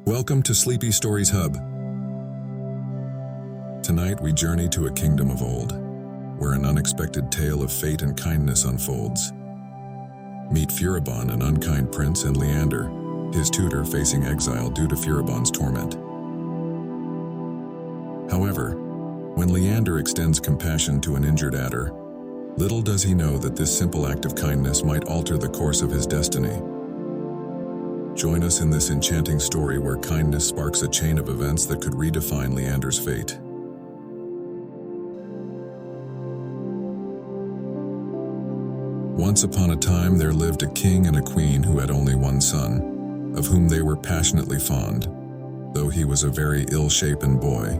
Welcome to Sleepy Stories Hub. Tonight we journey to a kingdom of old, where an unexpected tale of fate and kindness unfolds. Meet Fleuron, an unkind prince, and Leander, his tutor facing exile due to Fleuron's torment. However, when Leander extends compassion to an injured adder, little does he know that this simple act of kindness might alter the course of his destiny. Join us in this enchanting story where kindness sparks a chain of events that could redefine Leander's fate. Once upon a time there lived a king and a queen who had only one son, of whom they were passionately fond, though he was a very ill-shapen boy.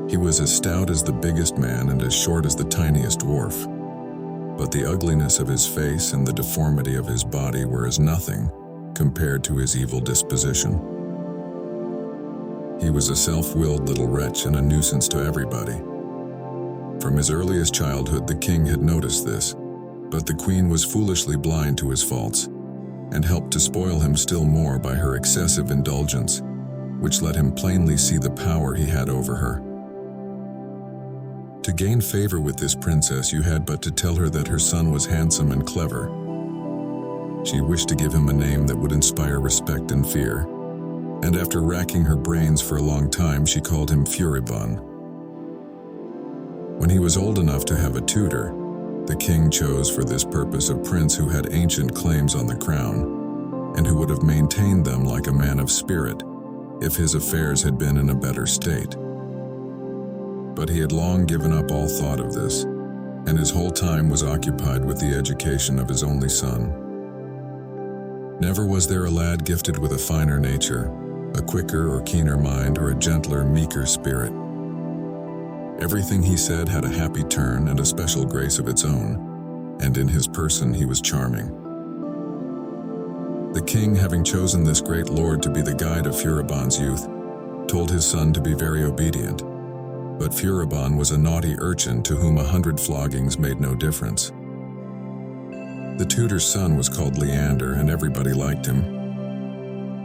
He was as stout as the biggest man and as short as the tiniest dwarf, but the ugliness of his face and the deformity of his body were as nothing compared to his evil disposition. He was a self-willed little wretch and a nuisance to everybody. From his earliest childhood, the king had noticed this, but the queen was foolishly blind to his faults and helped to spoil him still more by her excessive indulgence, which let him plainly see the power he had over her. To gain favor with this princess, you had but to tell her that her son was handsome and clever. She wished to give him a name that would inspire respect and fear, and after racking her brains for a long time, she called him Fleuron. When he was old enough to have a tutor, the king chose for this purpose a prince who had ancient claims on the crown, and who would have maintained them like a man of spirit if his affairs had been in a better state. But he had long given up all thought of this, and his whole time was occupied with the education of his only son. Never was there a lad gifted with a finer nature, a quicker or keener mind, or a gentler, meeker spirit. Everything he said had a happy turn and a special grace of its own, and in his person he was charming. The king, having chosen this great lord to be the guide of Fleuron's youth, told his son to be very obedient, but Fleuron was a naughty urchin to whom 100 floggings made no difference. The tutor's son was called Leander, and everybody liked him.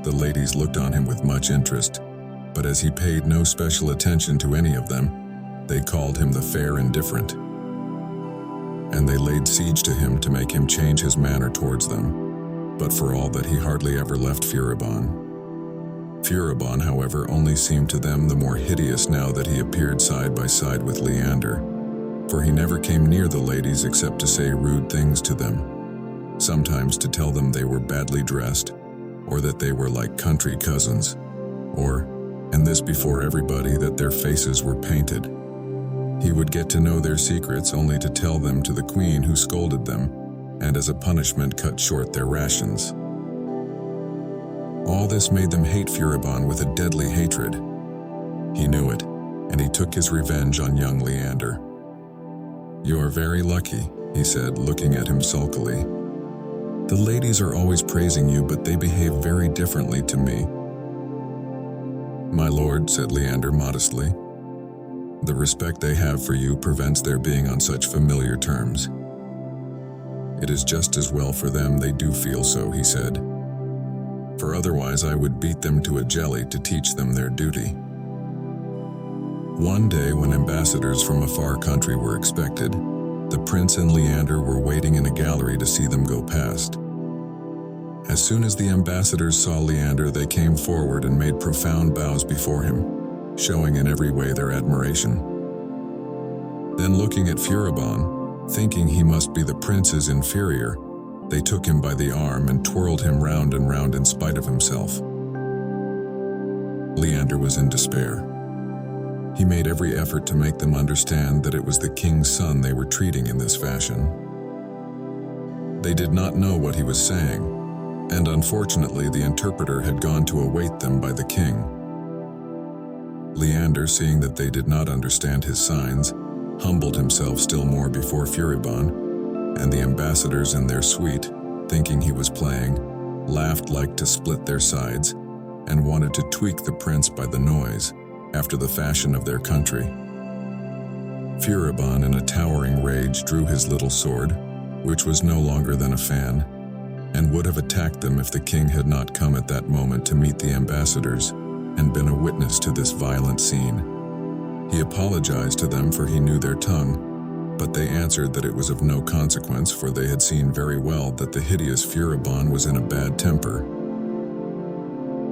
The ladies looked on him with much interest, but as he paid no special attention to any of them, they called him the fair indifferent. And they laid siege to him to make him change his manner towards them, but for all that he hardly ever left Fleuron. Fleuron, however, only seemed to them the more hideous now that he appeared side by side with Leander, for he never came near the ladies except to say rude things to them, sometimes to tell them they were badly dressed, or that they were like country cousins, or, and this before everybody, that their faces were painted. He would get to know their secrets only to tell them to the queen, who scolded them, and as a punishment cut short their rations. All this made them hate Fleuron with a deadly hatred. He knew it, and he took his revenge on young Leander. "You are very lucky," he said, looking at him sulkily. "The ladies are always praising you, but they behave very differently to me." "My lord," said Leander modestly, "the respect they have for you prevents their being on such familiar terms." "It is just as well for them they do feel so," he said, "for otherwise I would beat them to a jelly to teach them their duty." One day, when ambassadors from a far country were expected, the prince and Leander were waiting in a gallery to see them go past. As soon as the ambassadors saw Leander, they came forward and made profound bows before him, showing in every way their admiration. Then, looking at Fleuron, thinking he must be the prince's inferior, they took him by the arm and twirled him round and round in spite of himself. Leander was in despair. He made every effort to make them understand that it was the king's son they were treating in this fashion. They did not know what he was saying, and unfortunately the interpreter had gone to await them by the king. Leander, seeing that they did not understand his signs, humbled himself still more before Fleuron, and the ambassadors in their suite, thinking he was playing, laughed like to split their sides, and wanted to tweak the prince by the noise, after the fashion of their country. Fleuron, in a towering rage, drew his little sword, which was no longer than a fan, and would have attacked them if the king had not come at that moment to meet the ambassadors and been a witness to this violent scene. He apologized to them, for he knew their tongue, but they answered that it was of no consequence, for they had seen very well that the hideous Fleuron was in a bad temper.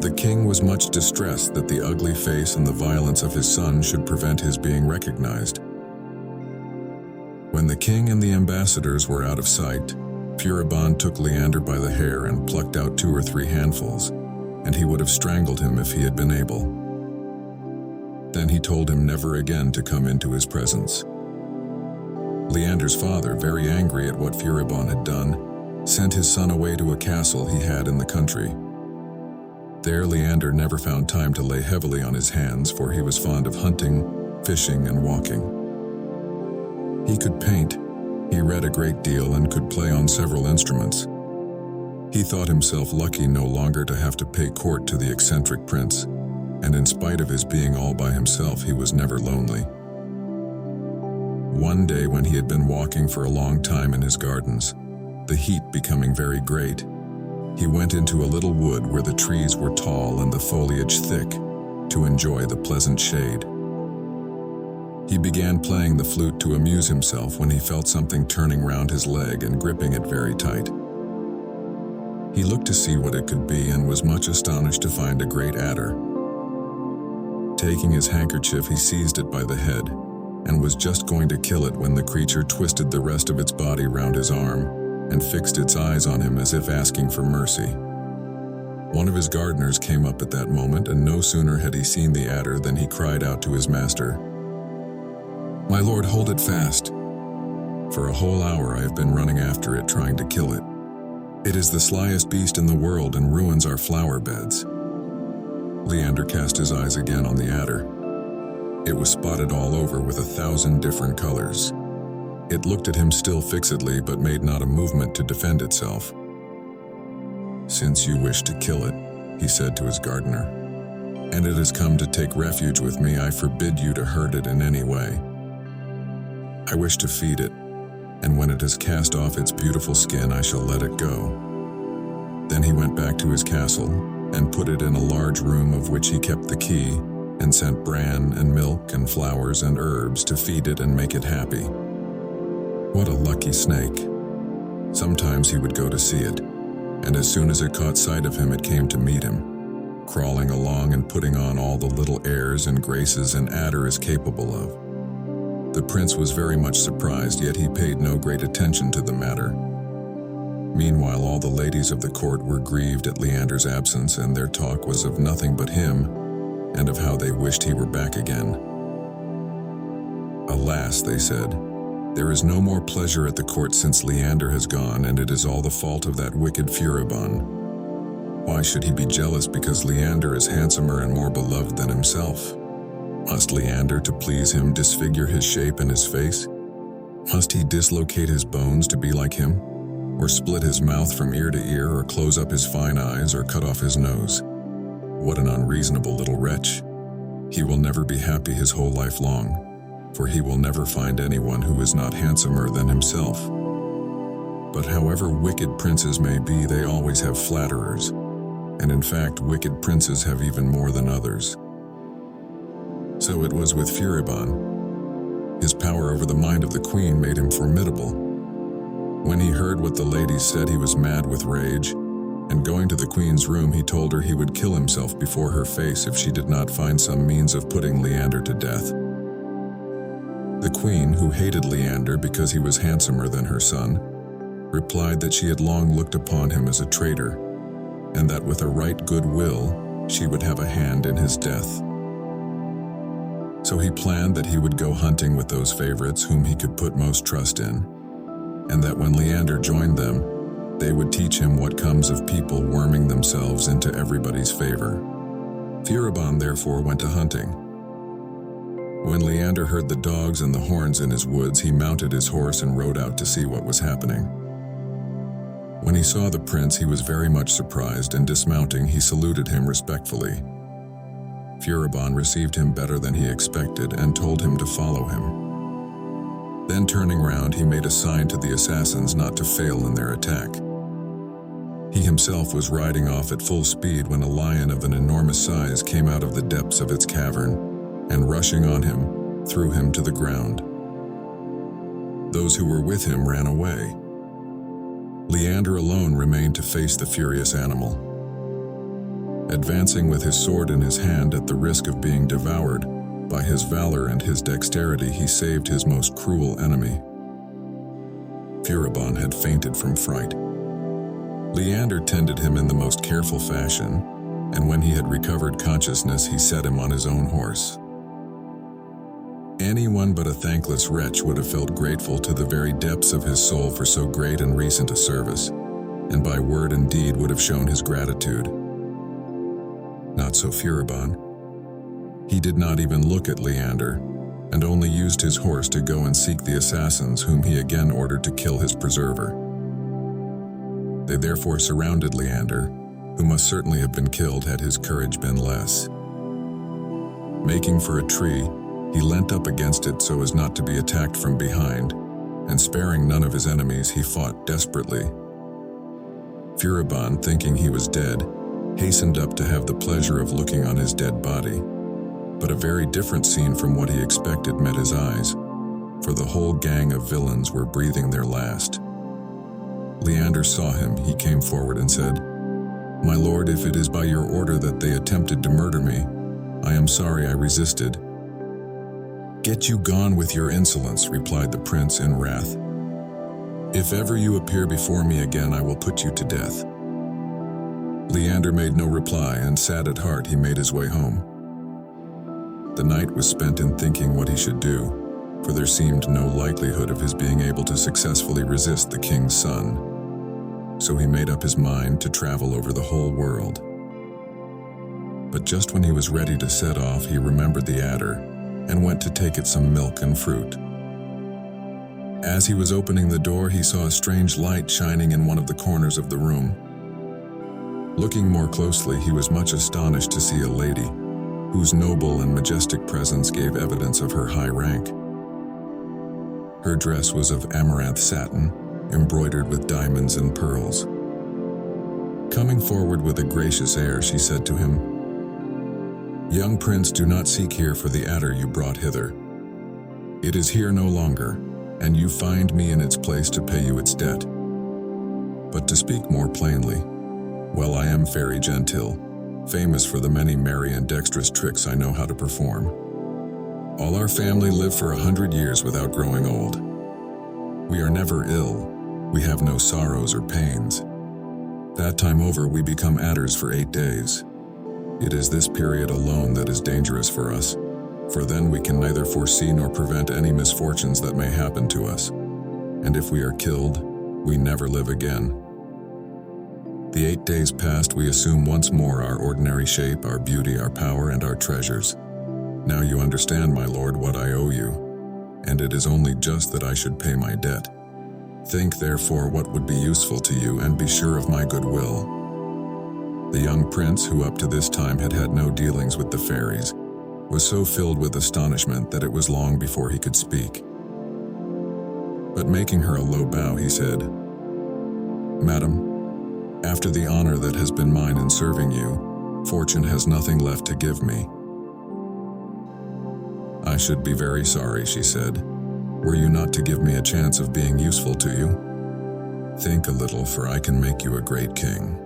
The king was much distressed that the ugly face and the violence of his son should prevent his being recognized. When the king and the ambassadors were out of sight, Fleuron took Leander by the hair and plucked out 2 or 3 handfuls, and he would have strangled him if he had been able. Then he told him never again to come into his presence. Leander's father, very angry at what Fleuron had done, sent his son away to a castle he had in the country. There Leander never found time to lay heavily on his hands, for he was fond of hunting, fishing, and walking. He could paint, he read a great deal, and could play on several instruments. He thought himself lucky no longer to have to pay court to the eccentric prince, and in spite of his being all by himself, he was never lonely. One day when he had been walking for a long time in his gardens, the heat becoming very great, he went into a little wood where the trees were tall and the foliage thick, to enjoy the pleasant shade. He began playing the flute to amuse himself when he felt something turning round his leg and gripping it very tight. He looked to see what it could be and was much astonished to find a great adder. Taking his handkerchief, he seized it by the head and was just going to kill it when the creature twisted the rest of its body round his arm and fixed its eyes on him as if asking for mercy. One of his gardeners came up at that moment, and no sooner had he seen the adder than he cried out to his master, "My lord, hold it fast. For a whole hour I have been running after it, trying to kill it. It is the slyest beast in the world and ruins our flower beds." Leander cast his eyes again on the adder. It was spotted all over with 1,000 different colors. It looked at him still fixedly, but made not a movement to defend itself. "Since you wish to kill it," he said to his gardener, "and it has come to take refuge with me, I forbid you to hurt it in any way. I wish to feed it, and when it has cast off its beautiful skin, I shall let it go." Then he went back to his castle and put it in a large room of which he kept the key, and sent bran and milk and flowers and herbs to feed it and make it happy. What a lucky snake! Sometimes he would go to see it, and as soon as it caught sight of him, it came to meet him, crawling along and putting on all the little airs and graces an adder is capable of. The prince was very much surprised, yet he paid no great attention to the matter. Meanwhile, all the ladies of the court were grieved at Leander's absence, and their talk was of nothing but him, and of how they wished he were back again. "Alas," they said, "there is no more pleasure at the court since Leander has gone, and it is all the fault of that wicked Fleuron. Why should he be jealous because Leander is handsomer and more beloved than himself? Must Leander, to please him, disfigure his shape and his face? Must he dislocate his bones to be like him, or split his mouth from ear to ear, or close up his fine eyes, or cut off his nose? What an unreasonable little wretch! He will never be happy his whole life long, for he will never find anyone who is not handsomer than himself. But however wicked princes may be, they always have flatterers, and in fact, wicked princes have even more than others. So it was with Fleuron. His power over the mind of the queen made him formidable. When he heard what the ladies said, he was mad with rage, and going to the queen's room, he told her he would kill himself before her face if she did not find some means of putting Leander to death. The queen, who hated Leander because he was handsomer than her son, replied that she had long looked upon him as a traitor, and that with a right good will, she would have a hand in his death. So he planned that he would go hunting with those favorites whom he could put most trust in, and that when Leander joined them, they would teach him what comes of people worming themselves into everybody's favor. Fleuron therefore went to hunting. When Leander heard the dogs and the horns in his woods, he mounted his horse and rode out to see what was happening. When he saw the prince, he was very much surprised, and dismounting, he saluted him respectfully. Fleuron received him better than he expected and told him to follow him. Then turning round, he made a sign to the assassins not to fail in their attack. He himself was riding off at full speed when a lion of an enormous size came out of the depths of its cavern, and rushing on him, threw him to the ground. Those who were with him ran away. Leander alone remained to face the furious animal. Advancing with his sword in his hand at the risk of being devoured, by his valor and his dexterity he saved his most cruel enemy. Furibon had fainted from fright. Leander tended him in the most careful fashion, and when he had recovered consciousness he set him on his own horse. Anyone but a thankless wretch would have felt grateful to the very depths of his soul for so great and recent a service, and by word and deed would have shown his gratitude. Not so Furibon. He did not even look at Leander, and only used his horse to go and seek the assassins whom he again ordered to kill his preserver. They therefore surrounded Leander, who must certainly have been killed had his courage been less. Making for a tree, he leant up against it so as not to be attacked from behind, and sparing none of his enemies, he fought desperately. Furibon, thinking he was dead, hastened up to have the pleasure of looking on his dead body. But a very different scene from what he expected met his eyes, for the whole gang of villains were breathing their last. Leander saw him. He came forward and said, "My lord, if it is by your order that they attempted to murder me, I am sorry I resisted." "Get you gone with your insolence," replied the prince in wrath. "If ever you appear before me again, I will put you to death." Leander made no reply, and sad at heart he made his way home. The night was spent in thinking what he should do, for there seemed no likelihood of his being able to successfully resist the king's son. So he made up his mind to travel over the whole world. But just when he was ready to set off, he remembered the adder, and went to take it some milk and fruit. As he was opening the door, he saw a strange light shining in one of the corners of the room. Looking more closely, he was much astonished to see a lady, whose noble and majestic presence gave evidence of her high rank. Her dress was of amaranth satin, embroidered with diamonds and pearls. Coming forward with a gracious air, she said to him, "Young prince, do not seek here for the adder you brought hither. It is here no longer, and you find me in its place to pay you its debt. But to speak more plainly, well, I am Fairy Gentile, famous for the many merry and dexterous tricks I know how to perform. All our family live for 100 years without growing old. We are never ill, we have no sorrows or pains. That time over, we become adders for 8 days. It is this period alone that is dangerous for us, for then we can neither foresee nor prevent any misfortunes that may happen to us. And if we are killed, we never live again. The 8 days past, we assume once more our ordinary shape, our beauty, our power, and our treasures. Now you understand, my lord, what I owe you, and it is only just that I should pay my debt. Think, therefore, what would be useful to you, and be sure of my goodwill." The young prince, who up to this time had had no dealings with the fairies, was so filled with astonishment that it was long before he could speak. But making her a low bow, he said, "Madam, after the honor that has been mine in serving you, fortune has nothing left to give me." "I should be very sorry," she said, "were you not to give me a chance of being useful to you. Think a little, for I can make you a great king.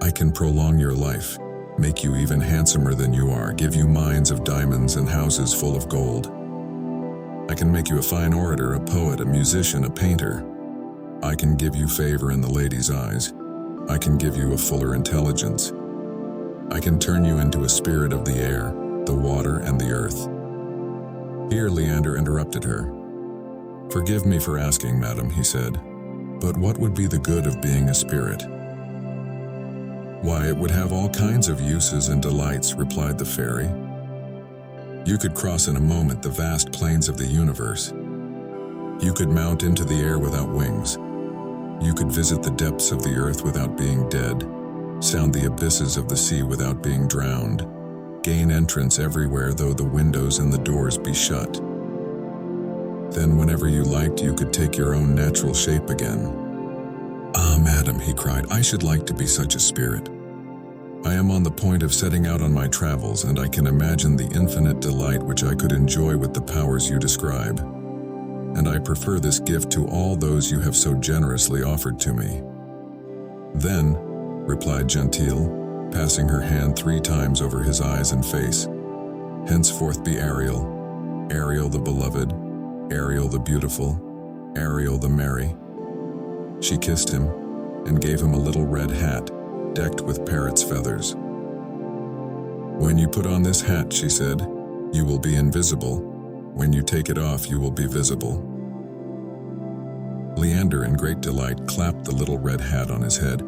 I can prolong your life, make you even handsomer than you are, give you mines of diamonds and houses full of gold. I can make you a fine orator, a poet, a musician, a painter. I can give you favor in the ladies' eyes. I can give you a fuller intelligence. I can turn you into a spirit of the air, the water, and the earth." Here Leander interrupted her. "Forgive me for asking, madam," he said, "but what would be the good of being a spirit?" "Why, it would have all kinds of uses and delights," replied the fairy. "You could cross in a moment the vast plains of the universe. You could mount into the air without wings. You could visit the depths of the earth without being dead, sound the abysses of the sea without being drowned, gain entrance everywhere though the windows and the doors be shut. Then whenever you liked, you could take your own natural shape again. "Ah, madam," he cried, "I should like to be such a spirit. I am on the point of setting out on my travels, and I can imagine the infinite delight which I could enjoy with the powers you describe. And I prefer this gift to all those you have so generously offered to me." "Then," replied Gentile, passing her hand 3 times over his eyes and face, "henceforth be Ariel, Ariel the beloved, Ariel the beautiful, Ariel the merry." She kissed him and gave him a little red hat decked with parrot's feathers. "When you put on this hat," she said, "you will be invisible. When you take it off, you will be visible." Leander, in great delight, clapped the little red hat on his head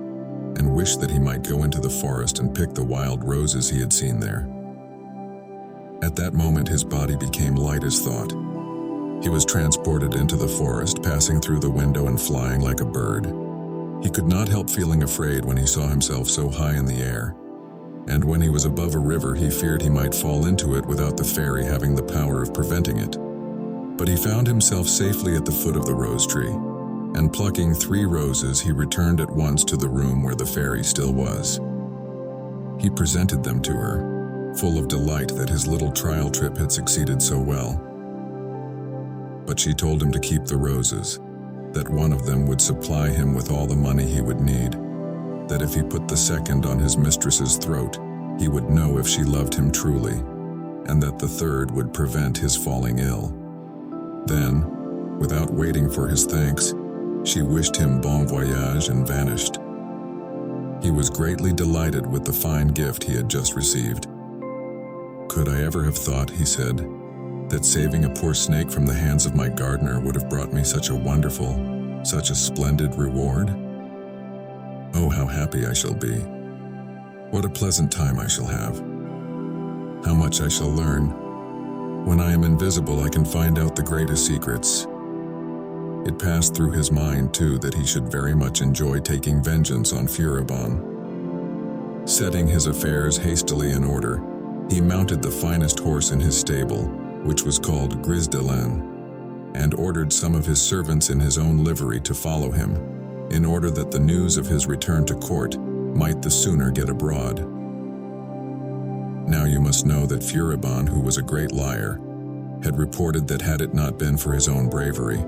and wished that he might go into the forest and pick the wild roses he had seen there. At that moment his body became light as thought. He was transported into the forest, passing through the window and flying like a bird. He could not help feeling afraid when he saw himself so high in the air, and when he was above a river he feared he might fall into it without the fairy having the power of preventing it. But he found himself safely at the foot of the rose tree, and plucking 3 roses he returned at once to the room where the fairy still was. He presented them to her, full of delight that his little trial trip had succeeded so well. But she told him to keep the roses, that one of them would supply him with all the money he would need, that if he put the second on his mistress's throat, he would know if she loved him truly, and that the third would prevent his falling ill. Then, without waiting for his thanks, she wished him bon voyage and vanished. He was greatly delighted with the fine gift he had just received. "Could I ever have thought," he said, "that saving a poor snake from the hands of my gardener would have brought me such a wonderful, such a splendid reward? Oh, how happy I shall be! What a pleasant time I shall have! How much I shall learn! When I am invisible, I can find out the greatest secrets." It passed through his mind, too, that he should very much enjoy taking vengeance on Fleuron. Setting his affairs hastily in order, he mounted the finest horse in his stable, which was called Gris de Laine, and ordered some of his servants in his own livery to follow him, in order that the news of his return to court might the sooner get abroad. Now you must know that Fleuron, who was a great liar, had reported that had it not been for his own bravery,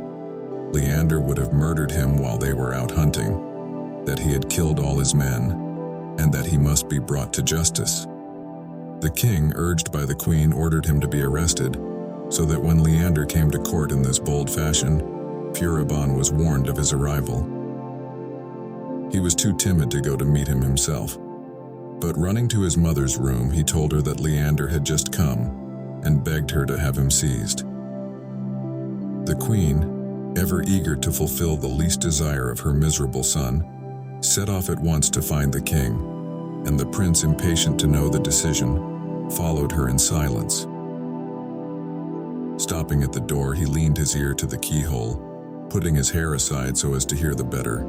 Leander would have murdered him while they were out hunting, that he had killed all his men, and that he must be brought to justice. The king, urged by the queen, ordered him to be arrested, so that when Leander came to court in this bold fashion, Fleuron was warned of his arrival. He was too timid to go to meet him himself, but running to his mother's room, he told her that Leander had just come, and begged her to have him seized. The queen, ever eager to fulfill the least desire of her miserable son, set off at once to find the king, and the prince, impatient to know the decision, followed her in silence. Stopping at the door, he leaned his ear to the keyhole, putting his hair aside so as to hear the better.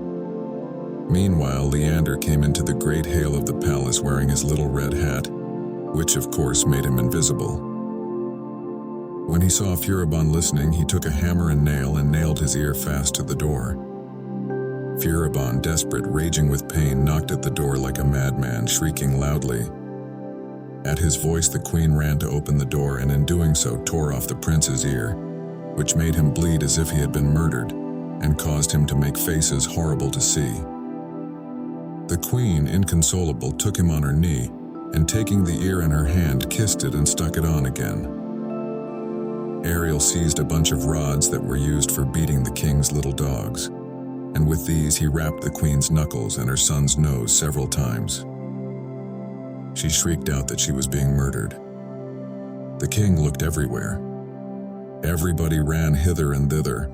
Meanwhile, Leander came into the great hall of the palace wearing his little red hat, which of course made him invisible. When he saw Fleuron listening, he took a hammer and nail and nailed his ear fast to the door. Fleuron, desperate, raging with pain, knocked at the door like a madman, shrieking loudly. At his voice, the queen ran to open the door, and in doing so tore off the prince's ear, which made him bleed as if he had been murdered, and caused him to make faces horrible to see. The queen, inconsolable, took him on her knee, and taking the ear in her hand, kissed it and stuck it on again. Ariel seized a bunch of rods that were used for beating the king's little dogs, and with these he rapped the queen's knuckles and her son's nose several times. She shrieked out that she was being murdered. The king looked everywhere. Everybody ran hither and thither.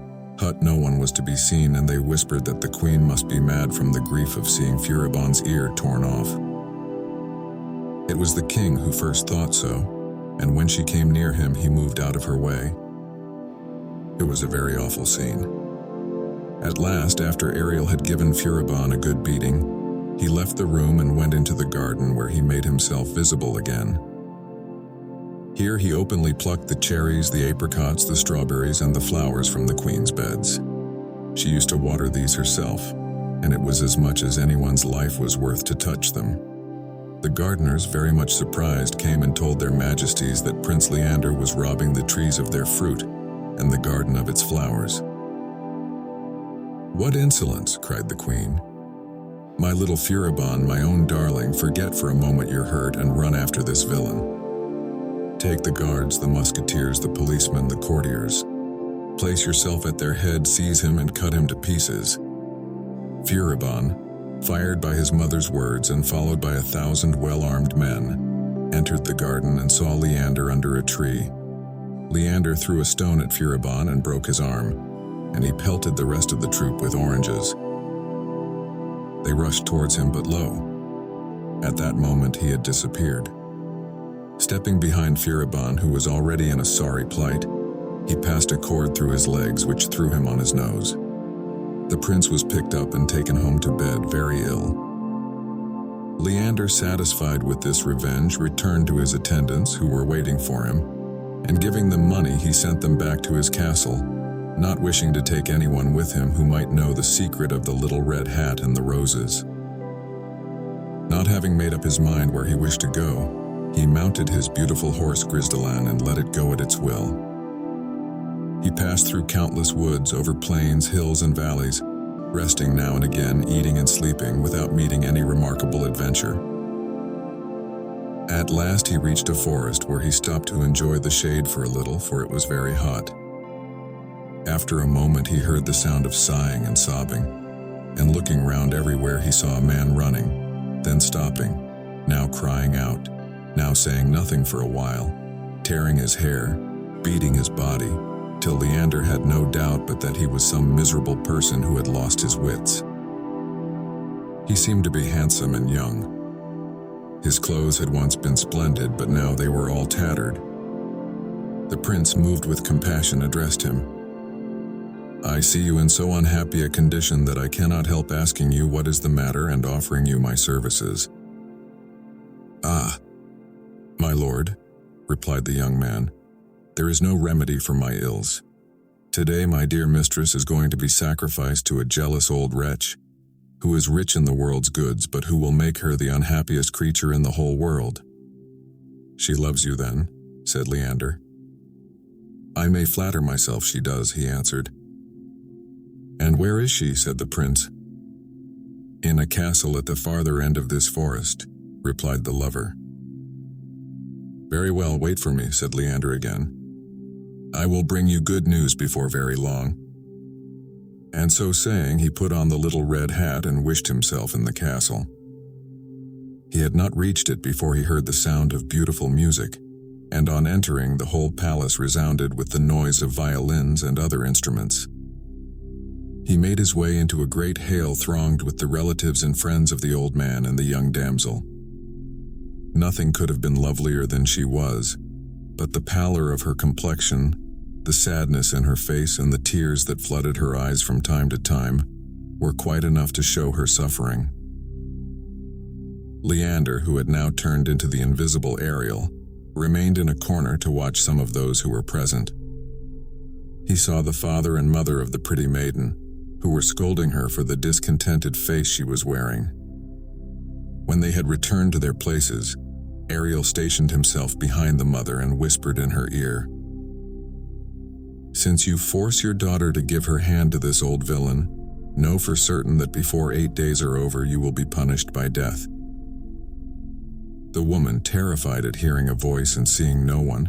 No one was to be seen, and they whispered that the queen must be mad from the grief of seeing Fleuron's ear torn off. It was the king who first thought so, and when she came near him, he moved out of her way. It was a very awful scene. At last, after Ariel had given Fleuron a good beating, he left the room and went into the garden, where he made himself visible again. Here he openly plucked the cherries, the apricots, the strawberries, and the flowers from the queen's beds. She used to water these herself, and it was as much as anyone's life was worth to touch them. The gardeners, very much surprised, came and told their majesties that Prince Leander was robbing the trees of their fruit and the garden of its flowers. "What insolence!" cried the queen. "My little Furibon, my own darling, forget for a moment your hurt and run after this villain. Take the guards, the musketeers, the policemen, the courtiers. Place yourself at their head, seize him and cut him to pieces." Furibon, fired by his mother's words and followed by 1,000 well-armed men, entered the garden and saw Leander under a tree. Leander threw a stone at Furibon and broke his arm, and he pelted the rest of the troop with oranges. They rushed towards him, but lo! At that moment he had disappeared. Stepping behind Furibon, who was already in a sorry plight, he passed a cord through his legs which threw him on his nose. The prince was picked up and taken home to bed, very ill. Leander, satisfied with this revenge, returned to his attendants who were waiting for him, and giving them money he sent them back to his castle, not wishing to take anyone with him who might know the secret of the little red hat and the roses. Not having made up his mind where he wished to go, he mounted his beautiful horse Grisdelan and let it go at its will. He passed through countless woods, over plains, hills, and valleys, resting now and again, eating and sleeping, without meeting any remarkable adventure. At last he reached a forest where he stopped to enjoy the shade for a little, for it was very hot. After a moment he heard the sound of sighing and sobbing, and looking round everywhere he saw a man running, then stopping, now crying out, now saying nothing for a while, tearing his hair, beating his body, till Leander had no doubt but that he was some miserable person who had lost his wits. He seemed to be handsome and young. His clothes had once been splendid, but now they were all tattered. The prince, moved with compassion, addressed him. "I see you in so unhappy a condition that I cannot help asking you what is the matter and offering you my services." "Ah, my lord," replied the young man, "there is no remedy for my ills. Today my dear mistress is going to be sacrificed to a jealous old wretch, who is rich in the world's goods, but who will make her the unhappiest creature in the whole world." "She loves you then?" said Leander. "I may flatter myself she does," he answered. "And where is she?" said the prince. "In a castle at the farther end of this forest," replied the lover. "Very well, wait for me," said Leander again. "I will bring you good news before very long." And so saying, he put on the little red hat and wished himself in the castle. He had not reached it before he heard the sound of beautiful music, and on entering, the whole palace resounded with the noise of violins and other instruments. He made his way into a great hall thronged with the relatives and friends of the old man and the young damsel. Nothing could have been lovelier than she was, but the pallor of her complexion, the sadness in her face, and the tears that flooded her eyes from time to time were quite enough to show her suffering. Leander, who had now turned into the invisible Ariel, remained in a corner to watch some of those who were present. He saw the father and mother of the pretty maiden, who were scolding her for the discontented face she was wearing. When they had returned to their places, Ariel stationed himself behind the mother and whispered in her ear, "Since you force your daughter to give her hand to this old villain, know for certain that before 8 days are over you will be punished by death." The woman, terrified at hearing a voice and seeing no one,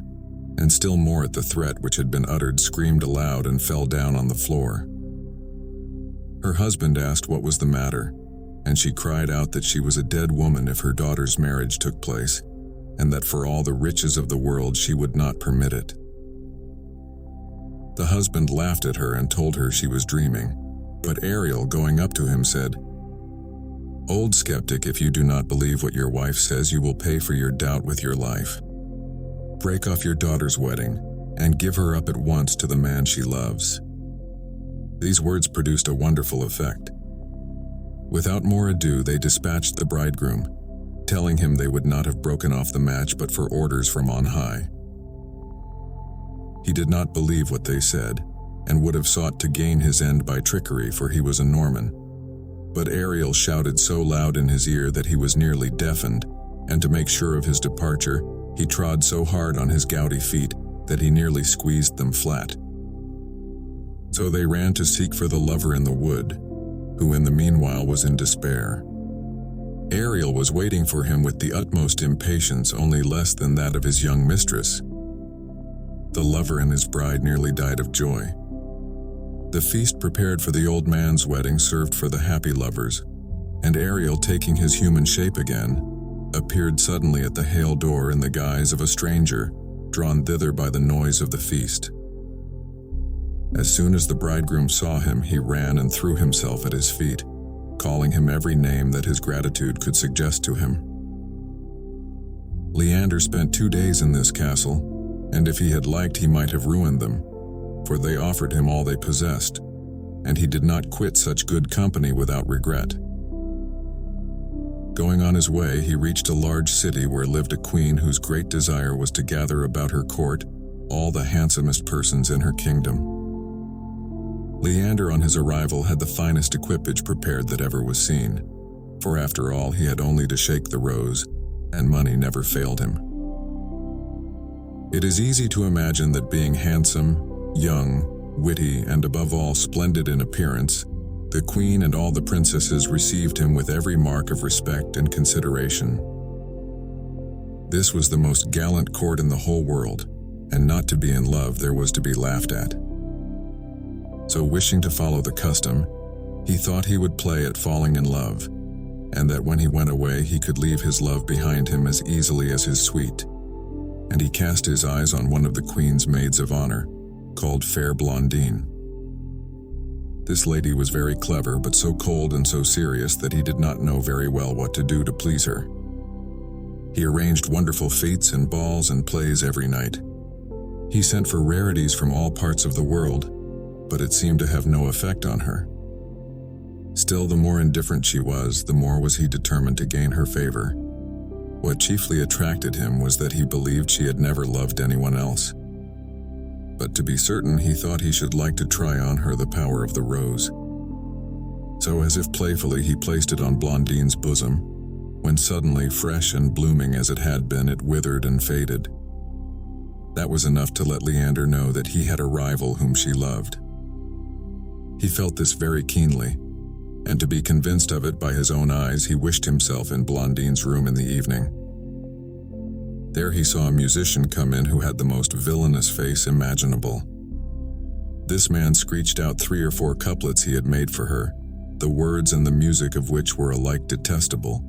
and still more at the threat which had been uttered, screamed aloud and fell down on the floor. Her husband asked what was the matter, and she cried out that she was a dead woman if her daughter's marriage took place, and that for all the riches of the world she would not permit it. The husband laughed at her and told her she was dreaming, but Ariel, going up to him, said, "Old skeptic, if you do not believe what your wife says, you will pay for your doubt with your life. Break off your daughter's wedding, and give her up at once to the man she loves." These words produced a wonderful effect. Without more ado, they dispatched the bridegroom, telling him they would not have broken off the match but for orders from on high. He did not believe what they said, and would have sought to gain his end by trickery, for he was a Norman. But Ariel shouted so loud in his ear that he was nearly deafened, and to make sure of his departure, he trod so hard on his gouty feet that he nearly squeezed them flat. So they ran to seek for the lover in the wood, who in the meanwhile was in despair. Ariel was waiting for him with the utmost impatience, only less than that of his young mistress. The lover and his bride nearly died of joy. The feast prepared for the old man's wedding served for the happy lovers, and Ariel, taking his human shape again, appeared suddenly at the hale door in the guise of a stranger, drawn thither by the noise of the feast. As soon as the bridegroom saw him, he ran and threw himself at his feet, calling him every name that his gratitude could suggest to him. Leander spent 2 days in this castle, and if he had liked he might have ruined them, for they offered him all they possessed, and he did not quit such good company without regret. Going on his way, he reached a large city where lived a queen whose great desire was to gather about her court all the handsomest persons in her kingdom. Leander on his arrival had the finest equipage prepared that ever was seen, for after all he had only to shake the rose, and money never failed him. It is easy to imagine that being handsome, young, witty, and above all splendid in appearance, the queen and all the princesses received him with every mark of respect and consideration. This was the most gallant court in the whole world, and not to be in love there was to be laughed at. So wishing to follow the custom, he thought he would play at falling in love, and that when he went away he could leave his love behind him as easily as his suite. And he cast his eyes on one of the queen's maids of honor, called Fair Blondine. This lady was very clever, but so cold and so serious that he did not know very well what to do to please her. He arranged wonderful fetes and balls and plays every night. He sent for rarities from all parts of the world, but it seemed to have no effect on her. Still, the more indifferent she was, the more was he determined to gain her favor. What chiefly attracted him was that he believed she had never loved anyone else. But to be certain, he thought he should like to try on her the power of the rose. So as if playfully he placed it on Blondine's bosom, when suddenly, fresh and blooming as it had been, it withered and faded. That was enough to let Leander know that he had a rival whom she loved. He felt this very keenly, and to be convinced of it by his own eyes, he wished himself in Blondine's room in the evening. There he saw a musician come in who had the most villainous face imaginable. This man screeched out 3 or 4 couplets he had made for her, the words and the music of which were alike detestable,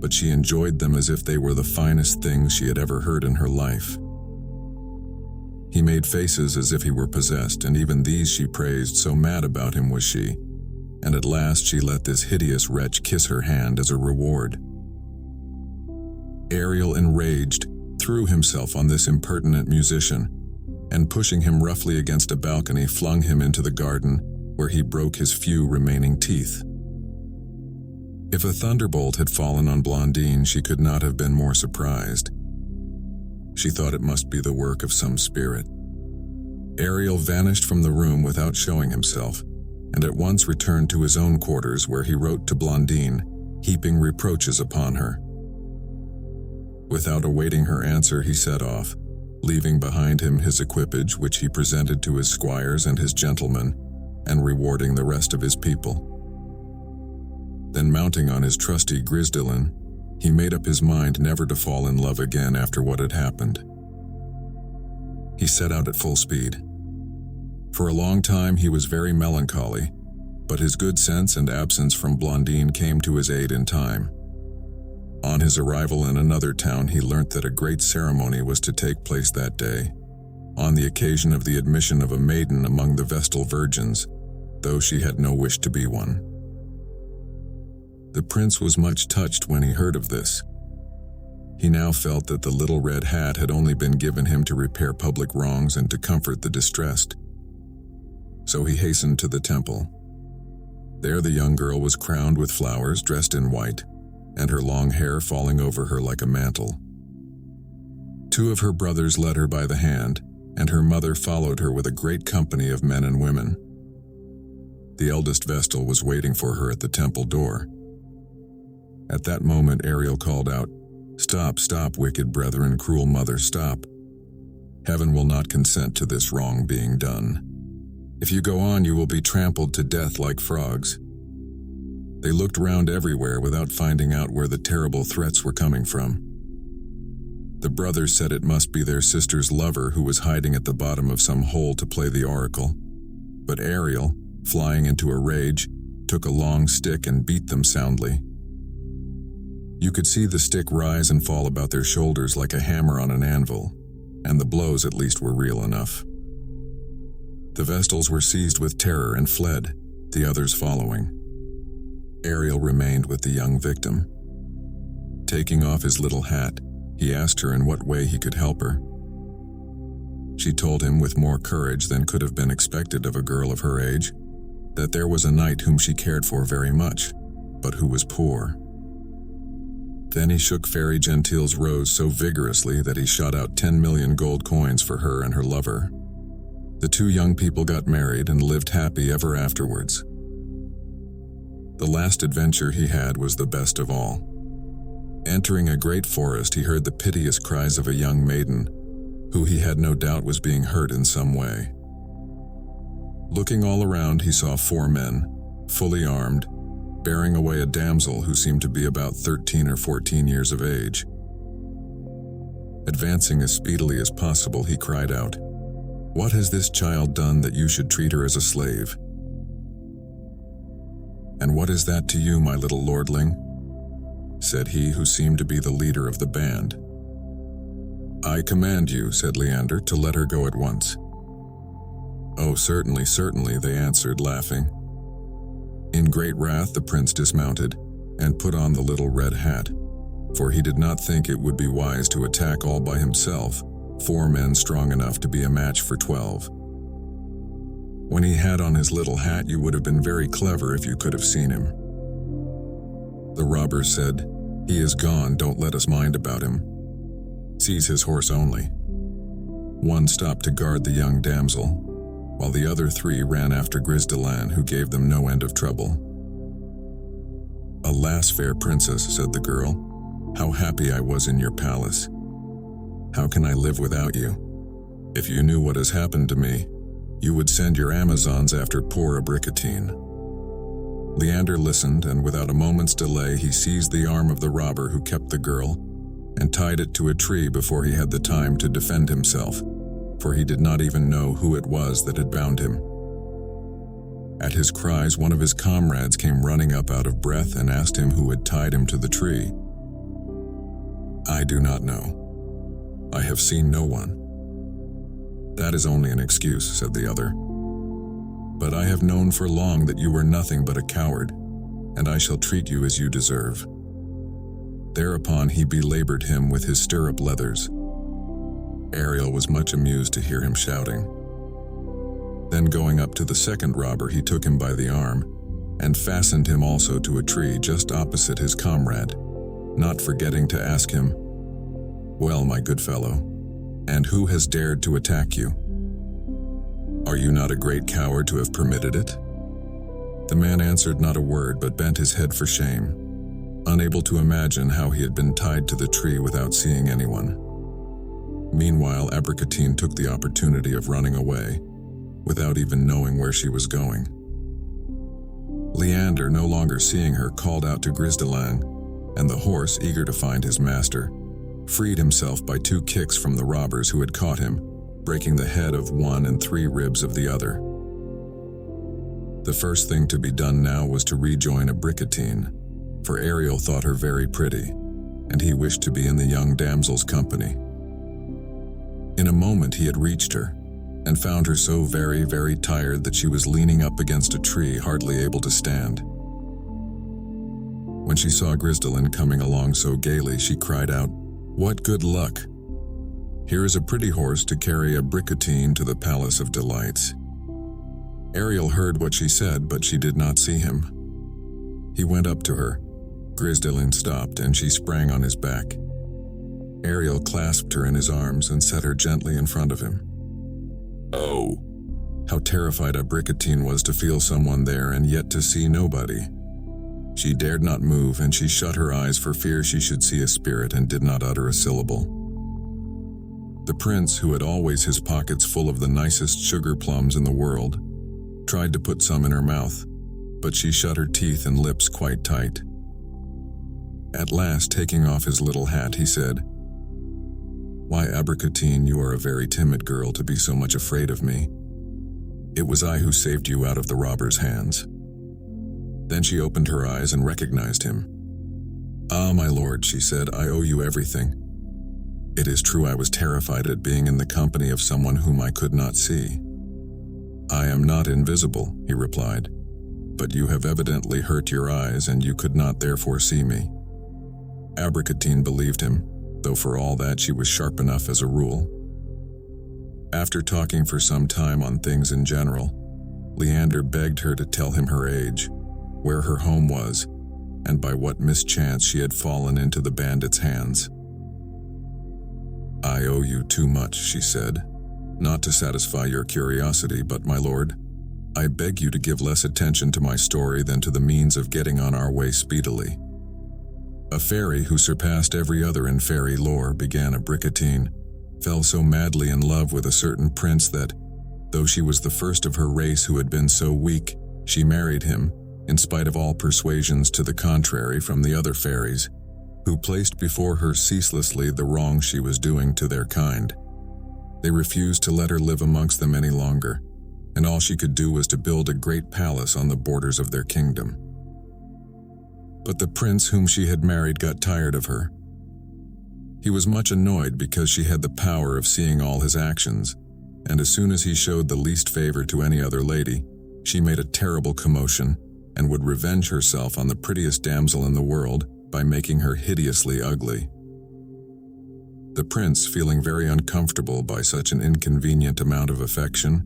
but she enjoyed them as if they were the finest things she had ever heard in her life. He made faces as if he were possessed, and even these she praised, so mad about him was she, and at last she let this hideous wretch kiss her hand as a reward. Ariel, enraged, threw himself on this impertinent musician, and pushing him roughly against a balcony, flung him into the garden, where he broke his few remaining teeth. If a thunderbolt had fallen on Blondine, she could not have been more surprised. She thought it must be the work of some spirit. Ariel vanished from the room without showing himself, and at once returned to his own quarters, where he wrote to Blondine, heaping reproaches upon her. Without awaiting her answer, he set off, leaving behind him his equipage, which he presented to his squires and his gentlemen, and rewarding the rest of his people. Then, mounting on his trusty Grisdelin, he made up his mind never to fall in love again after what had happened. He set out at full speed. For a long time he was very melancholy, but his good sense and absence from Blondine came to his aid in time. On his arrival in another town, he learnt that a great ceremony was to take place that day, on the occasion of the admission of a maiden among the Vestal Virgins, though she had no wish to be one. The prince was much touched when he heard of this. He now felt that the little red hat had only been given him to repair public wrongs and to comfort the distressed. So he hastened to the temple. There the young girl was crowned with flowers, dressed in white, and her long hair falling over her like a mantle. 2 of her brothers led her by the hand, and her mother followed her with a great company of men and women. The eldest Vestal was waiting for her at the temple door. At that moment, Ariel called out, "Stop, stop, wicked brethren, cruel mother, stop. Heaven will not consent to this wrong being done. If you go on, you will be trampled to death like frogs." They looked round everywhere without finding out where the terrible threats were coming from. The brothers said it must be their sister's lover who was hiding at the bottom of some hole to play the oracle. But Ariel, flying into a rage, took a long stick and beat them soundly. You could see the stick rise and fall about their shoulders like a hammer on an anvil, and the blows at least were real enough. The Vestals were seized with terror and fled, the others following. Ariel remained with the young victim. Taking off his little hat, he asked her in what way he could help her. She told him with more courage than could have been expected of a girl of her age, that there was a knight whom she cared for very much, but who was poor. Then he shook Fairy Gentile's rose so vigorously that he shot out 10 million gold coins for her and her lover. The two young people got married and lived happy ever afterwards. The last adventure he had was the best of all. Entering a great forest, he heard the piteous cries of a young maiden, who he had no doubt was being hurt in some way. Looking all around, he saw 4 men, fully armed, bearing away a damsel who seemed to be about 13 or 14 years of age. Advancing as speedily as possible, he cried out, "What has this child done that you should treat her as a slave?" "And what is that to you, my little lordling?" said he who seemed to be the leader of the band. "I command you," said Leander, "to let her go at once." "Oh, certainly, certainly," they answered, laughing. In great wrath, the prince dismounted and put on the little red hat, for he did not think it would be wise to attack all by himself 4 men strong enough to be a match for 12. When he had on his little hat, you would have been very clever if you could have seen him. The robbers said, "He is gone, don't let us mind about him. Seize his horse only." One stopped to guard the young damsel, while the other 3 ran after Grisdelin, who gave them no end of trouble. "Alas, fair princess," said the girl, "how happy I was in your palace. How can I live without you? If you knew what has happened to me, you would send your Amazons after poor Abricotine." Leander listened, and without a moment's delay he seized the arm of the robber who kept the girl and tied it to a tree before he had the time to defend himself, for he did not even know who it was that had bound him. At his cries, one of his comrades came running up out of breath and asked him who had tied him to the tree. "I do not know. I have seen no one." "That is only an excuse," said the other. "But I have known for long that you were nothing but a coward, and I shall treat you as you deserve." Thereupon he belabored him with his stirrup leathers. Ariel was much amused to hear him shouting. Then going up to the second robber, he took him by the arm and fastened him also to a tree just opposite his comrade, not forgetting to ask him, "Well, my good fellow, and who has dared to attack you? Are you not a great coward to have permitted it?" The man answered not a word, but bent his head for shame, unable to imagine how he had been tied to the tree without seeing anyone. Meanwhile, Abricotine took the opportunity of running away, without even knowing where she was going. Leander, no longer seeing her, called out to Grisdelin, and the horse, eager to find his master, freed himself by 2 kicks from the robbers who had caught him, breaking the head of one and 3 ribs of the other. The first thing to be done now was to rejoin Abricotine, for Ariel thought her very pretty, and he wished to be in the young damsel's company. In a moment he had reached her, and found her so very, very tired that she was leaning up against a tree, hardly able to stand. When she saw Grisdelin coming along so gaily, she cried out, "What good luck! Here is a pretty horse to carry Abricotine to the Palace of Delights." Ariel heard what she said, but she did not see him. He went up to her. Grisdelin stopped, and she sprang on his back. Ariel clasped her in his arms and set her gently in front of him. "Oh," How terrified Abricotine was to feel someone there and yet to see nobody. She dared not move, and she shut her eyes for fear she should see a spirit, and did not utter a syllable. The prince, who had always his pockets full of the nicest sugar plums in the world, tried to put some in her mouth, but she shut her teeth and lips quite tight. At last, taking off his little hat, he said, "Why, Abricotine, you are a very timid girl to be so much afraid of me. It was I who saved you out of the robbers' hands." Then she opened her eyes and recognized him. "Ah, my lord," she said, "I owe you everything. It is true I was terrified at being in the company of someone whom I could not see." "I am not invisible," he replied, "but you have evidently hurt your eyes, and you could not therefore see me." Abricotine believed him, though for all that she was sharp enough as a rule. After talking for some time on things in general, Leander begged her to tell him her age, where her home was, and by what mischance she had fallen into the bandits' hands. "I owe you too much," she said, "not to satisfy your curiosity, but, my lord, I beg you to give less attention to my story than to the means of getting on our way speedily." "A fairy who surpassed every other in fairy lore," began Abricotine, "fell so madly in love with a certain prince that, though she was the first of her race who had been so weak, she married him, in spite of all persuasions to the contrary from the other fairies, who placed before her ceaselessly the wrong she was doing to their kind. They refused to let her live amongst them any longer, and all she could do was to build a great palace on the borders of their kingdom. But the prince whom she had married got tired of her. He was much annoyed because she had the power of seeing all his actions, and as soon as he showed the least favor to any other lady, she made a terrible commotion, and would revenge herself on the prettiest damsel in the world by making her hideously ugly. The prince, feeling very uncomfortable by such an inconvenient amount of affection,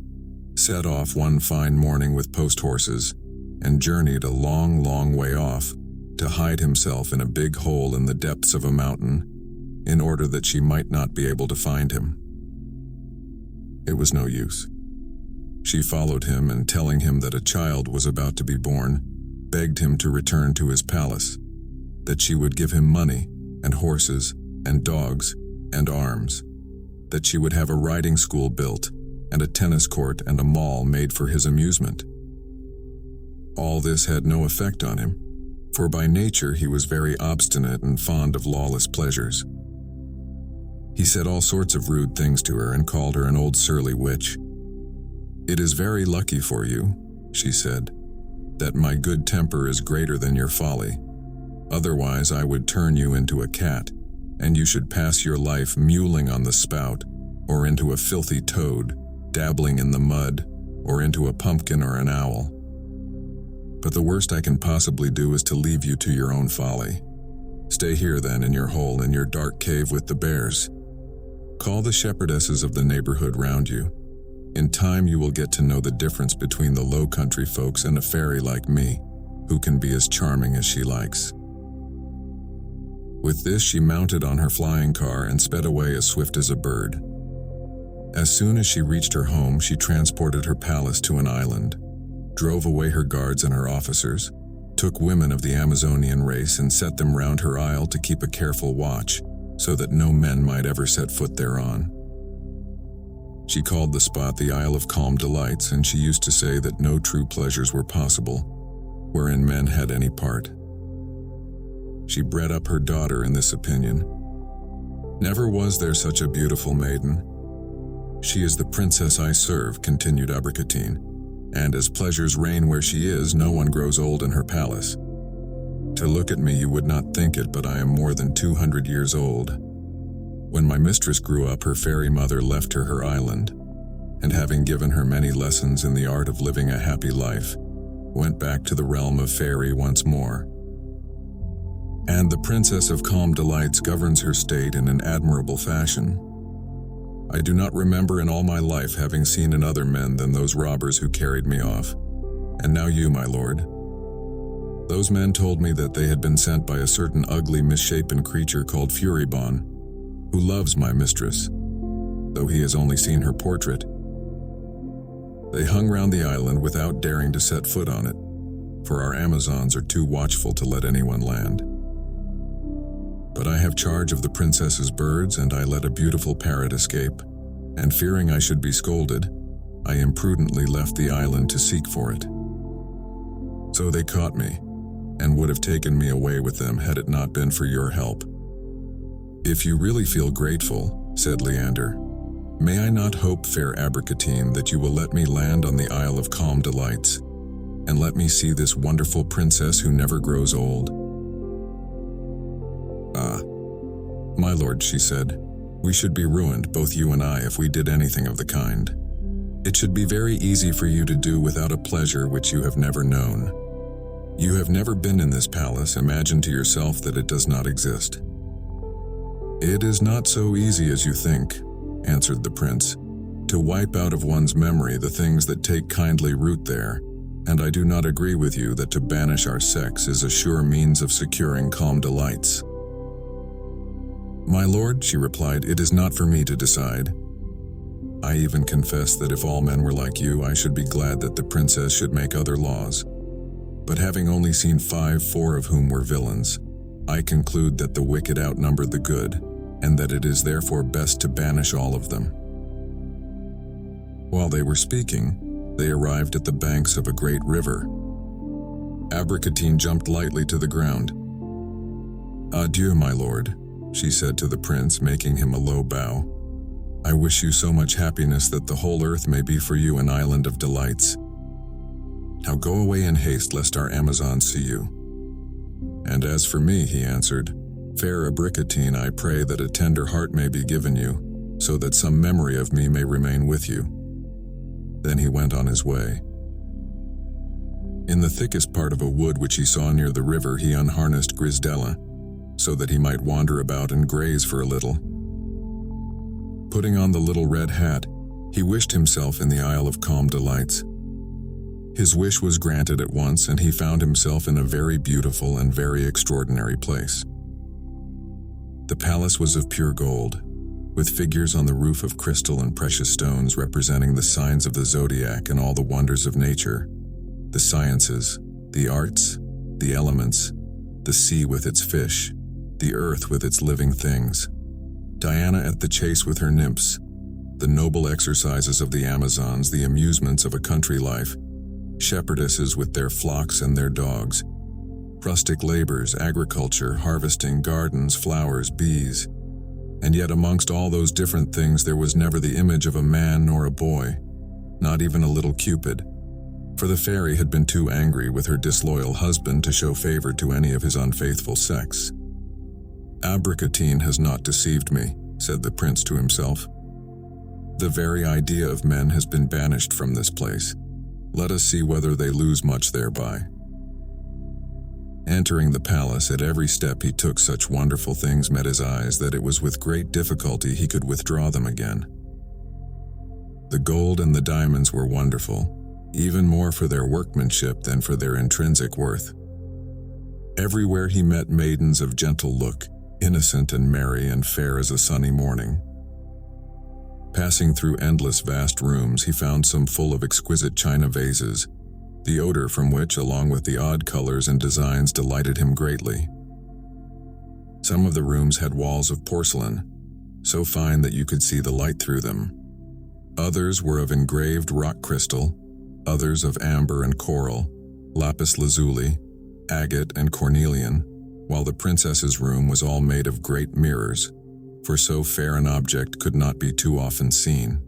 set off one fine morning with post-horses, and journeyed a long, long way off to hide himself in a big hole in the depths of a mountain, in order that she might not be able to find him. It was no use. She followed him, and telling him that a child was about to be born, begged him to return to his palace, that she would give him money, and horses, and dogs, and arms, that she would have a riding school built, and a tennis court and a mall made for his amusement. All this had no effect on him, for by nature he was very obstinate and fond of lawless pleasures. He said all sorts of rude things to her and called her an old surly witch. "It is very lucky for you," she said, "that my good temper is greater than your folly. Otherwise I would turn you into a cat, and you should pass your life mewling on the spout, or into a filthy toad, dabbling in the mud, or into a pumpkin or an owl. But the worst I can possibly do is to leave you to your own folly. Stay here then in your hole in your dark cave with the bears. Call the shepherdesses of the neighborhood round you. In time you will get to know the difference between the low country folks and a fairy like me, who can be as charming as she likes." With this she mounted on her flying car and sped away as swift as a bird. As soon as she reached her home, she transported her palace to an island, drove away her guards and her officers, took women of the Amazonian race and set them round her isle to keep a careful watch, so that no men might ever set foot thereon. She called the spot the Isle of Calm Delights, and she used to say that no true pleasures were possible, wherein men had any part. She bred up her daughter in this opinion. Never was there such a beautiful maiden. She is the princess I serve, continued Abricotine, and as pleasures reign where she is, no one grows old in her palace. To look at me you would not think it, but I am more than 200 years old. When my mistress grew up, her fairy mother left her island, and having given her many lessons in the art of living a happy life, went back to the realm of fairy once more. And the Princess of Calm Delights governs her state in an admirable fashion. I do not remember in all my life having seen in other men than those robbers who carried me off. And now you, my lord. Those men told me that they had been sent by a certain ugly, misshapen creature called Fleuron, who loves my mistress, though he has only seen her portrait. They hung round the island without daring to set foot on it, for our Amazons are too watchful to let anyone land. But I have charge of the princess's birds, and I let a beautiful parrot escape, and fearing I should be scolded, I imprudently left the island to seek for it. So they caught me, and would have taken me away with them had it not been for your help. If you really feel grateful, said Leander, may I not hope, fair Abricotine, that you will let me land on the Isle of Calm Delights, and let me see this wonderful princess who never grows old? Ah, my lord, she said, we should be ruined, both you and I, if we did anything of the kind. It should be very easy for you to do without a pleasure which you have never known. You have never been in this palace. Imagine to yourself that it does not exist. It is not so easy as you think, answered the prince, to wipe out of one's memory the things that take kindly root there, and I do not agree with you that to banish our sex is a sure means of securing calm delights. My lord, she replied, it is not for me to decide. I even confess that if all men were like you, I should be glad that the princess should make other laws. But having only seen 4 of whom were villains, I conclude that the wicked outnumber the good, and that it is therefore best to banish all of them. While they were speaking, they arrived at the banks of a great river. Abricotine jumped lightly to the ground. Adieu, my lord, she said to the prince, making him a low bow. I wish you so much happiness that the whole earth may be for you an island of delights. Now go away in haste, lest our Amazons see you. And as for me, he answered, fair Abricotine, I pray that a tender heart may be given you, so that some memory of me may remain with you. Then he went on his way. In the thickest part of a wood which he saw near the river, he unharnessed Grizdella, so that he might wander about and graze for a little. Putting on the little red hat, he wished himself in the Isle of Calm Delights. His wish was granted at once, and he found himself in a very beautiful and very extraordinary place. The palace was of pure gold, with figures on the roof of crystal and precious stones representing the signs of the zodiac and all the wonders of nature, the sciences, the arts, the elements, the sea with its fish, the earth with its living things, Diana at the chase with her nymphs, the noble exercises of the Amazons, the amusements of a country life, shepherdesses with their flocks and their dogs, rustic labors, agriculture, harvesting, gardens, flowers, bees. And yet amongst all those different things there was never the image of a man nor a boy, not even a little Cupid, for the fairy had been too angry with her disloyal husband to show favor to any of his unfaithful sex. Abricotine has not deceived me, said the prince to himself. The very idea of men has been banished from this place. Let us see whether they lose much thereby. Entering the palace, at every step he took such wonderful things met his eyes that it was with great difficulty he could withdraw them again. The gold and the diamonds were wonderful, even more for their workmanship than for their intrinsic worth. Everywhere he met maidens of gentle look, innocent and merry and fair as a sunny morning. Passing through endless vast rooms, he found some full of exquisite china vases, the odor from which, along with the odd colors and designs, delighted him greatly. Some of the rooms had walls of porcelain, so fine that you could see the light through them. Others were of engraved rock crystal, others of amber and coral, lapis lazuli, agate and cornelian, while the princess's room was all made of great mirrors, for so fair an object could not be too often seen.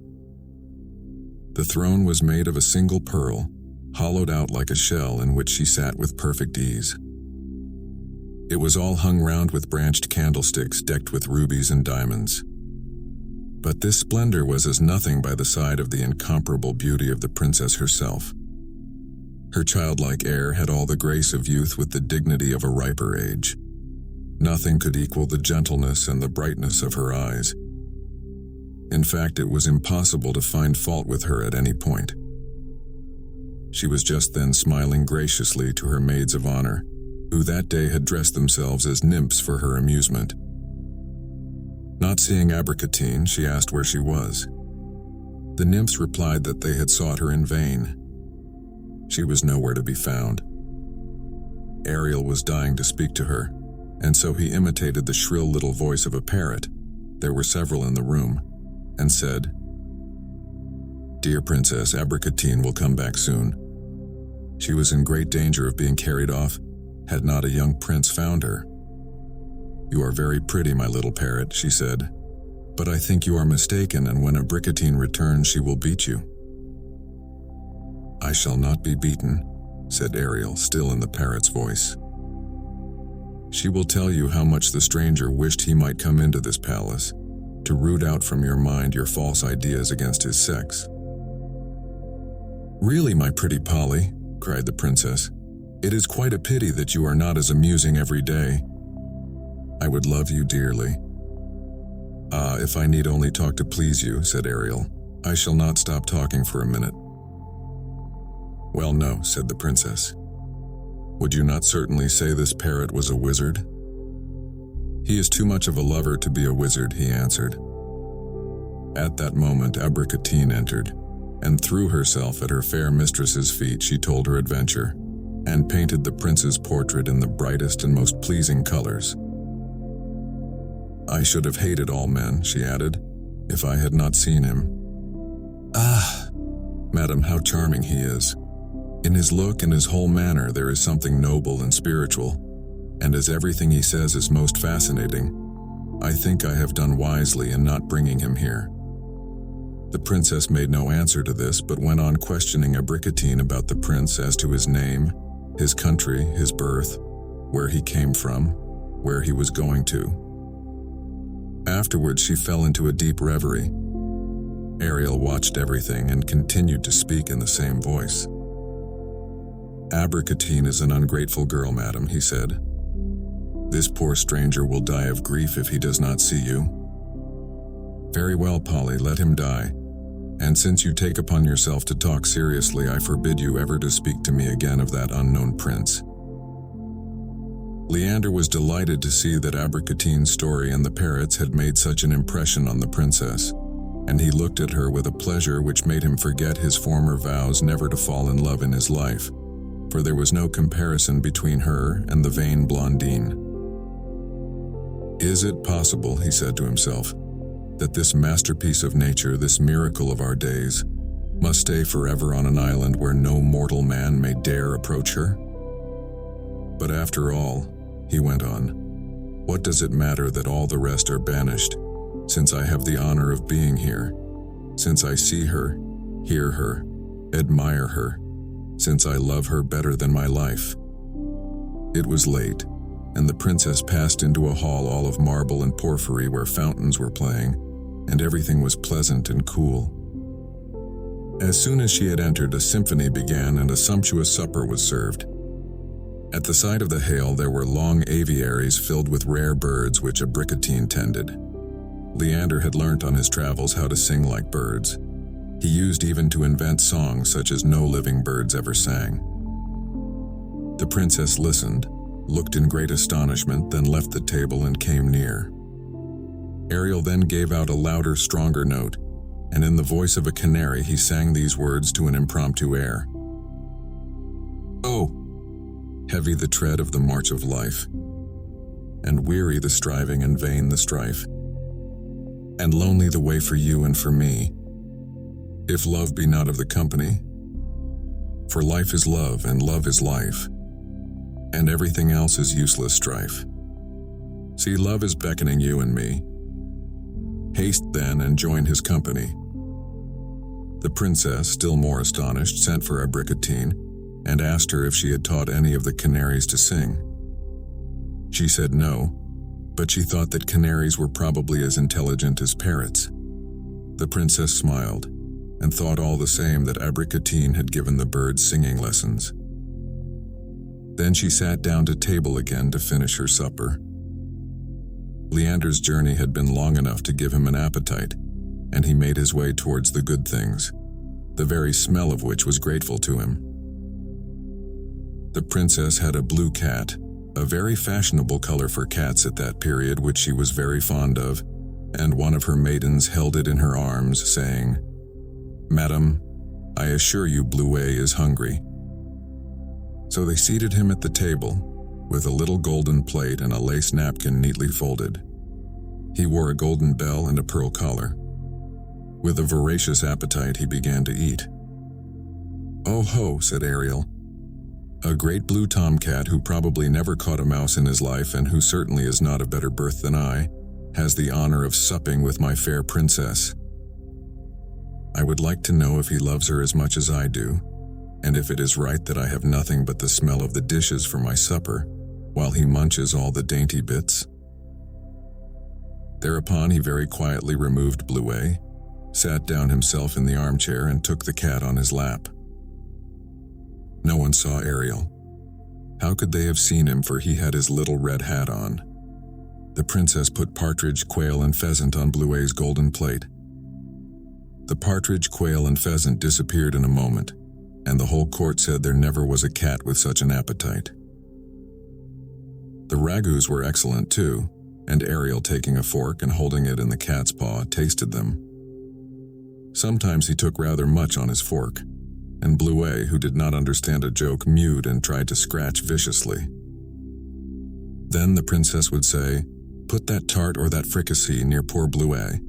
The throne was made of a single pearl, hollowed out like a shell, in which she sat with perfect ease. It was all hung round with branched candlesticks decked with rubies and diamonds. But this splendor was as nothing by the side of the incomparable beauty of the princess herself. Her childlike air had all the grace of youth with the dignity of a riper age. Nothing could equal the gentleness and the brightness of her eyes. In fact, it was impossible to find fault with her at any point. She was just then smiling graciously to her maids of honor, who that day had dressed themselves as nymphs for her amusement. Not seeing Abricotine, she asked where she was. The nymphs replied that they had sought her in vain. She was nowhere to be found. Ariel was dying to speak to her, and so he imitated the shrill little voice of a parrot — there were several in the room — and said, "Dear Princess, Abricotine will come back soon. She was in great danger of being carried off, had not a young prince found her. You are very pretty, my little parrot," she said, "but I think you are mistaken, and when Abricotine returns she will beat you." "I shall not be beaten," said Ariel, still in the parrot's voice. "She will tell you how much the stranger wished he might come into this palace, to root out from your mind your false ideas against his sex." "Really, my pretty Polly," cried the princess, "it is quite a pity that you are not as amusing every day. I would love you dearly." "Ah, if I need only talk to please you," said Ariel, "I shall not stop talking for a minute." "Well, no," said the princess. "Would you not certainly say this parrot was a wizard?" "He is too much of a lover to be a wizard," he answered. At that moment Abricotine entered, and threw herself at her fair mistress's feet. She told her adventure, and painted the prince's portrait in the brightest and most pleasing colors. "I should have hated all men," she added, "if I had not seen him. Ah, madam, how charming he is! In his look and his whole manner there is something noble and spiritual, and as everything he says is most fascinating, I think I have done wisely in not bringing him here." The princess made no answer to this, but went on questioning Abricotine about the prince as to his name, his country, his birth, where he came from, where he was going to. Afterwards she fell into a deep reverie. Ariel watched everything and continued to speak in the same voice. "Abricotine is an ungrateful girl, madam," he said. "This poor stranger will die of grief if he does not see you." "Very well, Polly, let him die. And since you take upon yourself to talk seriously, I forbid you ever to speak to me again of that unknown prince." Leander was delighted to see that Abricotine's story and the parrots had made such an impression on the princess, and he looked at her with a pleasure which made him forget his former vows never to fall in love in his life, for there was no comparison between her and the vain blondine. "Is it possible," he said to himself, "that this masterpiece of nature, this miracle of our days, must stay forever on an island where no mortal man may dare approach her? But after all," he went on, "what does it matter that all the rest are banished, since I have the honor of being here, since I see her, hear her, admire her, since I love her better than my life?" It was late, and the princess passed into a hall all of marble and porphyry where fountains were playing, and everything was pleasant and cool. As soon as she had entered, a symphony began and a sumptuous supper was served. At the side of the hall there were long aviaries filled with rare birds which Abricotine tended. Leander had learnt on his travels how to sing like birds. He used even to invent songs such as no living birds ever sang. The princess listened, looked in great astonishment, then left the table and came near. Ariel then gave out a louder, stronger note, and in the voice of a canary he sang these words to an impromptu air. "Oh, heavy the tread of the march of life, and weary the striving and vain the strife, and lonely the way for you and for me, if love be not of the company. For life is love, and love is life, and everything else is useless strife. See, love is beckoning you and me. Haste then and join his company." The princess, still more astonished, sent for Abricotine and asked her if she had taught any of the canaries to sing. She said no, but she thought that canaries were probably as intelligent as parrots. The princess smiled, and thought all the same that Abricotine had given the birds singing lessons. Then she sat down to table again to finish her supper. Leander's journey had been long enough to give him an appetite, and he made his way towards the good things, the very smell of which was grateful to him. The princess had a blue cat, a very fashionable color for cats at that period, which she was very fond of, and one of her maidens held it in her arms, saying, "Madam, I assure you Bluet is hungry." So they seated him at the table, with a little golden plate and a lace napkin neatly folded. He wore a golden bell and a pearl collar. With a voracious appetite, he began to eat. "Oh ho," said Ariel. "A great blue tomcat who probably never caught a mouse in his life and who certainly is not of better birth than I, has the honor of supping with my fair princess. I would like to know if he loves her as much as I do, and if it is right that I have nothing but the smell of the dishes for my supper, while he munches all the dainty bits." Thereupon he very quietly removed Bluet, sat down himself in the armchair and took the cat on his lap. No one saw Ariel. How could they have seen him, for he had his little red hat on? The princess put partridge, quail, and pheasant on Bluet's golden plate. The partridge, quail, and pheasant disappeared in a moment, and the whole court said there never was a cat with such an appetite. The ragouts were excellent too, and Ariel, taking a fork and holding it in the cat's paw, tasted them. Sometimes he took rather much on his fork, and Bluet, who did not understand a joke, mewed and tried to scratch viciously. Then the princess would say, "Put that tart or that fricassee near poor Bluet.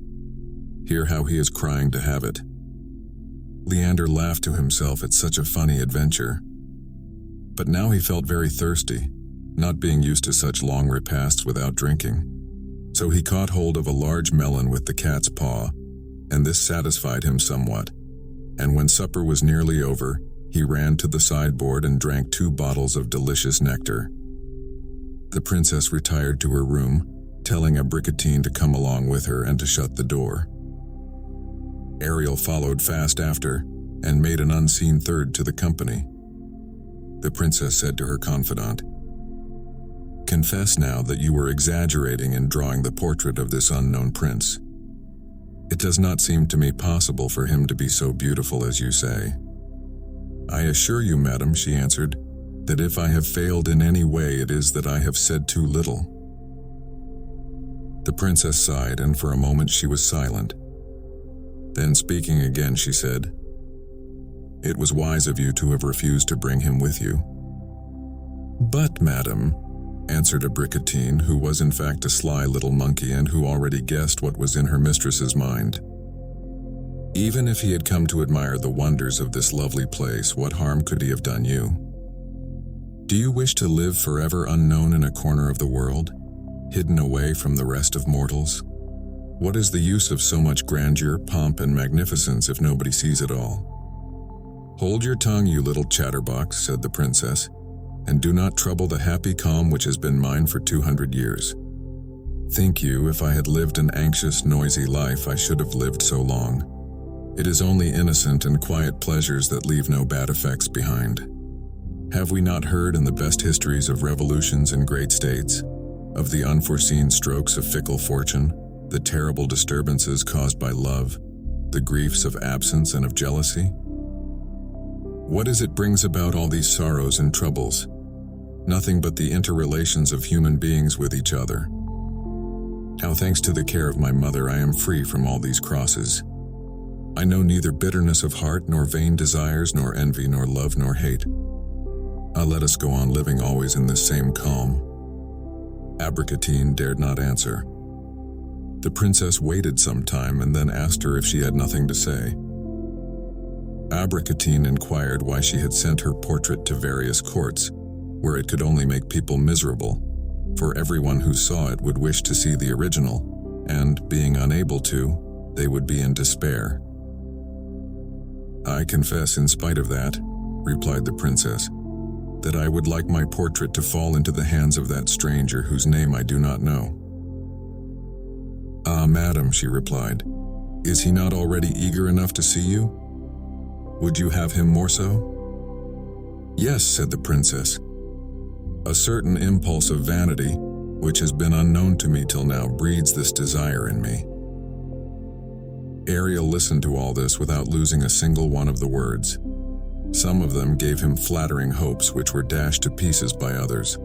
Hear how he is crying to have it." Leander laughed to himself at such a funny adventure. But now he felt very thirsty, not being used to such long repasts without drinking. So he caught hold of a large melon with the cat's paw, and this satisfied him somewhat. And when supper was nearly over, he ran to the sideboard and drank 2 bottles of delicious nectar. The princess retired to her room, telling Abricotine to come along with her and to shut the door. Ariel followed fast after, and made an unseen third to the company. The princess said to her confidant, "Confess now that you were exaggerating in drawing the portrait of this unknown prince. It does not seem to me possible for him to be so beautiful as you say." "I assure you, madam," she answered, "that if I have failed in any way, it is that I have said too little." The princess sighed, and for a moment she was silent. Then, speaking again, she said, "It was wise of you to have refused to bring him with you." "But, madam," answered Abricotine, who was in fact a sly little monkey and who already guessed what was in her mistress's mind, "even if he had come to admire the wonders of this lovely place, what harm could he have done you? Do you wish to live forever unknown in a corner of the world, hidden away from the rest of mortals? What is the use of so much grandeur, pomp, and magnificence if nobody sees it all?" "Hold your tongue, you little chatterbox," said the princess, "and do not trouble the happy calm which has been mine for 200 years. Think you, if I had lived an anxious, noisy life, I should have lived so long? It is only innocent and quiet pleasures that leave no bad effects behind. Have we not heard in the best histories of revolutions and great states, of the unforeseen strokes of fickle fortune, the terrible disturbances caused by love, the griefs of absence and of jealousy? What is it brings about all these sorrows and troubles? Nothing but the interrelations of human beings with each other. Now, thanks to the care of my mother, I am free from all these crosses. I know neither bitterness of heart, nor vain desires, nor envy, nor love, nor hate. Let us go on living always in this same calm." Abricotine dared not answer. The princess waited some time and then asked her if she had nothing to say. Abricotine inquired why she had sent her portrait to various courts, where it could only make people miserable, for everyone who saw it would wish to see the original, and, being unable to, they would be in despair. "I confess, in spite of that," replied the princess, "that I would like my portrait to fall into the hands of that stranger whose name I do not know." "Ah, madam," she replied, "is he not already eager enough to see you? Would you have him more so?" "Yes," said the princess. "A certain impulse of vanity, which has been unknown to me till now, breeds this desire in me." Ariel listened to all this without losing a single one of the words. Some of them gave him flattering hopes which were dashed to pieces by others.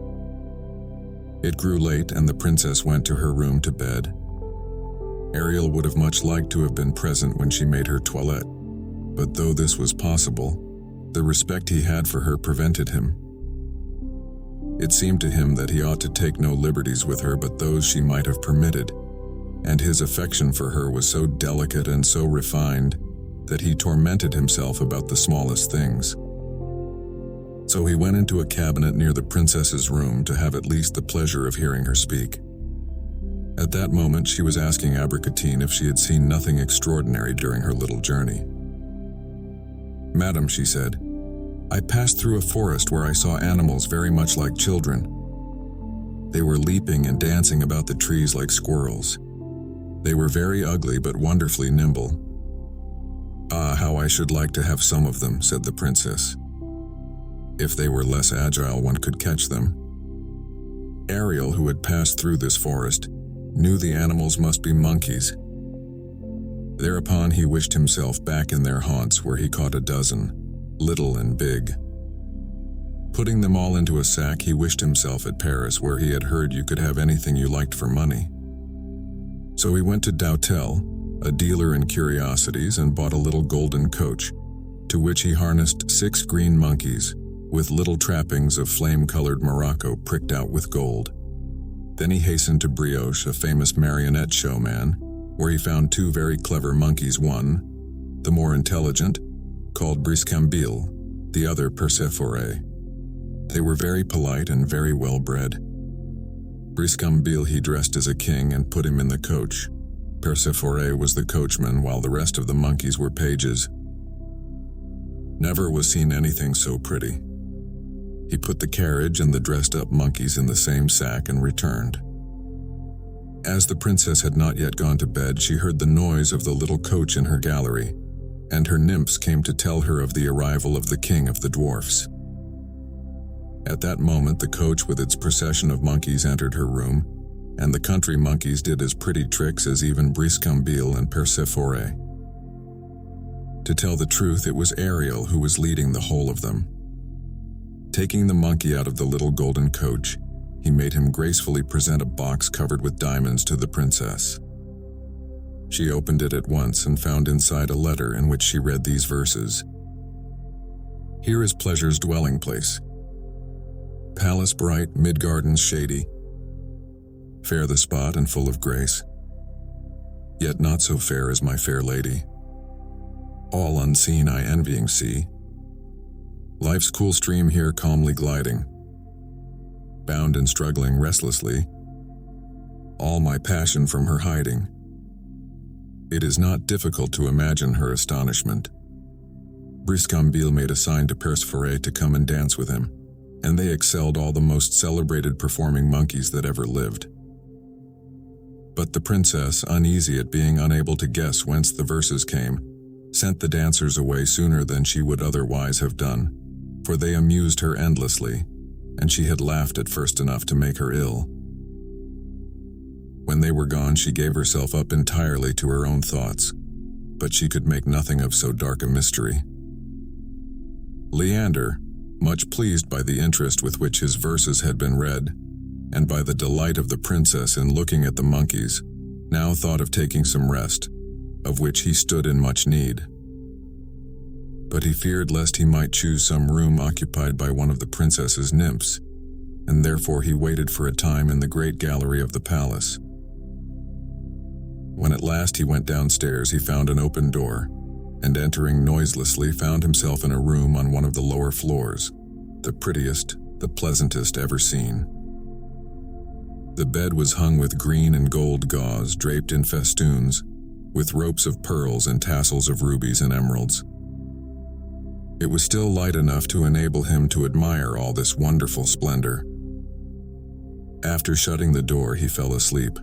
It grew late and the princess went to her room to bed. Ariel would have much liked to have been present when she made her toilette. But though this was possible, the respect he had for her prevented him. It seemed to him that he ought to take no liberties with her but those she might have permitted, and his affection for her was so delicate and so refined that he tormented himself about the smallest things. So he went into a cabinet near the princess's room to have at least the pleasure of hearing her speak. At that moment she was asking Abricotine if she had seen nothing extraordinary during her little journey. "Madam," she said, "I passed through a forest where I saw animals very much like children. They were leaping and dancing about the trees like squirrels. They were very ugly but wonderfully nimble." "Ah, how I should like to have some of them," said the princess. "If they were less agile, one could catch them." Ariel, who had passed through this forest, knew the animals must be monkeys. Thereupon he wished himself back in their haunts where he caught a dozen, little and big. Putting them all into a sack, he wished himself at Paris where he had heard you could have anything you liked for money. So he went to Dulcet, a dealer in curiosities, and bought a little golden coach, to which he harnessed 6 green monkeys, with little trappings of flame-colored morocco pricked out with gold. Then he hastened to Brioche, a famous marionette showman, where he found 2 very clever monkeys, one, the more intelligent, called Briscambil, the other Persephore. They were very polite and very well bred. Briscambil he dressed as a king and put him in the coach. Persephore was the coachman, while the rest of the monkeys were pages. Never was seen anything so pretty. He put the carriage and the dressed-up monkeys in the same sack and returned. As the princess had not yet gone to bed, she heard the noise of the little coach in her gallery, and her nymphs came to tell her of the arrival of the king of the dwarfs. At that moment the coach with its procession of monkeys entered her room, and the country monkeys did as pretty tricks as even Briscambil and Persephore. To tell the truth, it was Ariel who was leading the whole of them. Taking the monkey out of the little golden coach, he made him gracefully present a box covered with diamonds to the princess. She opened it at once and found inside a letter in which she read these verses. "Here is pleasure's dwelling place. Palace bright, mid-gardens shady. Fair the spot and full of grace. Yet not so fair as my fair lady. All unseen I envying see. Life's cool stream here calmly gliding. Bound and struggling restlessly. All my passion from her hiding. It is not difficult to imagine her astonishment. Briscambil made a sign to Persephore to come and dance with him, and they excelled all the most celebrated performing monkeys that ever lived. But the princess, uneasy at being unable to guess whence the verses came, sent the dancers away sooner than she would otherwise have done, for they amused her endlessly, and she had laughed at first enough to make her ill. When they were gone, she gave herself up entirely to her own thoughts, but she could make nothing of so dark a mystery. Leander, much pleased by the interest with which his verses had been read, and by the delight of the princess in looking at the monkeys, now thought of taking some rest, of which he stood in much need. But he feared lest he might choose some room occupied by one of the princess's nymphs, and therefore he waited for a time in the great gallery of the palace. When at last he went downstairs, he found an open door, and entering noiselessly found himself in a room on one of the lower floors, the prettiest, the pleasantest ever seen. The bed was hung with green and gold gauze draped in festoons, with ropes of pearls and tassels of rubies and emeralds. It was still light enough to enable him to admire all this wonderful splendor. After shutting the door, he fell asleep,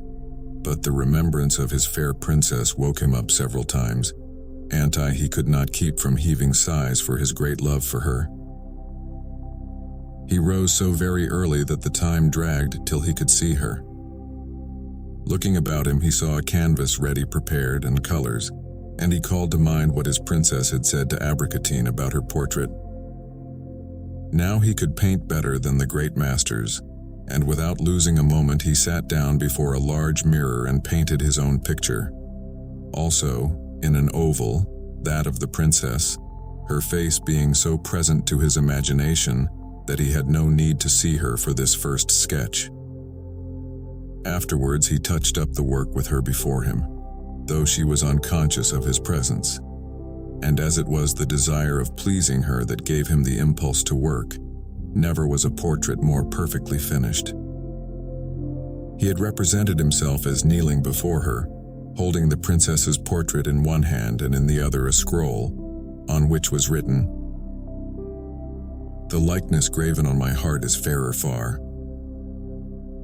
but the remembrance of his fair princess woke him up several times, and he could not keep from heaving sighs for his great love for her. He rose so very early that the time dragged till he could see her. Looking about him, he saw a canvas ready prepared and colors, and he called to mind what his princess had said to Abricotine about her portrait. Now he could paint better than the great masters, and without losing a moment he sat down before a large mirror and painted his own picture. Also, in an oval, that of the princess, her face being so present to his imagination that he had no need to see her for this first sketch. Afterwards, he touched up the work with her before him, though she was unconscious of his presence. And as it was the desire of pleasing her that gave him the impulse to work, never was a portrait more perfectly finished. He had represented himself as kneeling before her, holding the princess's portrait in one hand and in the other a scroll, on which was written, "The likeness graven on my heart is fairer far."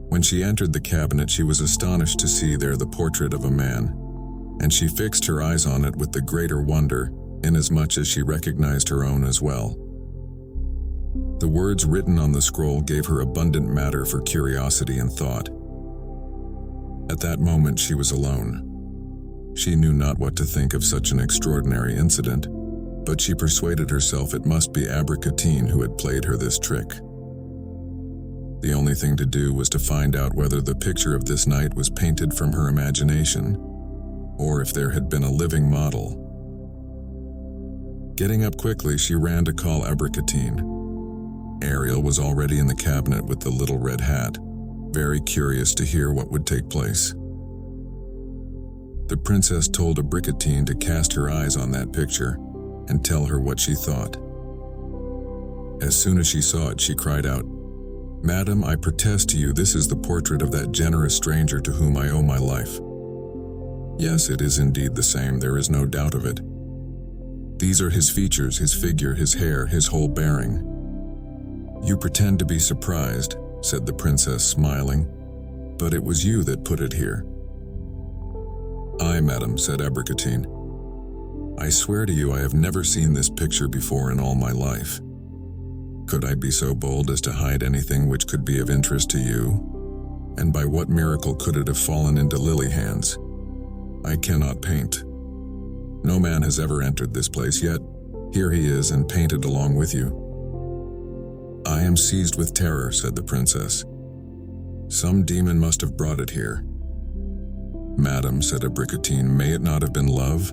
When she entered the cabinet, she was astonished to see there the portrait of a man, and she fixed her eyes on it with the greater wonder, inasmuch as she recognized her own as well. The words written on the scroll gave her abundant matter for curiosity and thought. At that moment she was alone. She knew not what to think of such an extraordinary incident, but she persuaded herself it must be Abricotine who had played her this trick. The only thing to do was to find out whether the picture of this night was painted from her imagination, or if there had been a living model. Getting up quickly, she ran to call Abricotine. Ariel was already in the cabinet with the little red hat, very curious to hear what would take place. The princess told Abricotine to cast her eyes on that picture and tell her what she thought. As soon as she saw it, she cried out, "Madam, I protest to you this is the portrait of that generous stranger to whom I owe my life." "Yes, it is indeed the same, there is no doubt of it. These are his features, his figure, his hair, his whole bearing." "You pretend to be surprised," said the princess, smiling, "but it was you that put it here." "Aye, madam," said Abricotine. "I swear to you I have never seen this picture before in all my life. Could I be so bold as to hide anything which could be of interest to you? And by what miracle could it have fallen into lily hands? I cannot paint. No man has ever entered this place, yet here he is and painted along with you." "I am seized with terror," said the princess. "Some demon must have brought it here." "Madam," said Abricotine, "may it not have been love?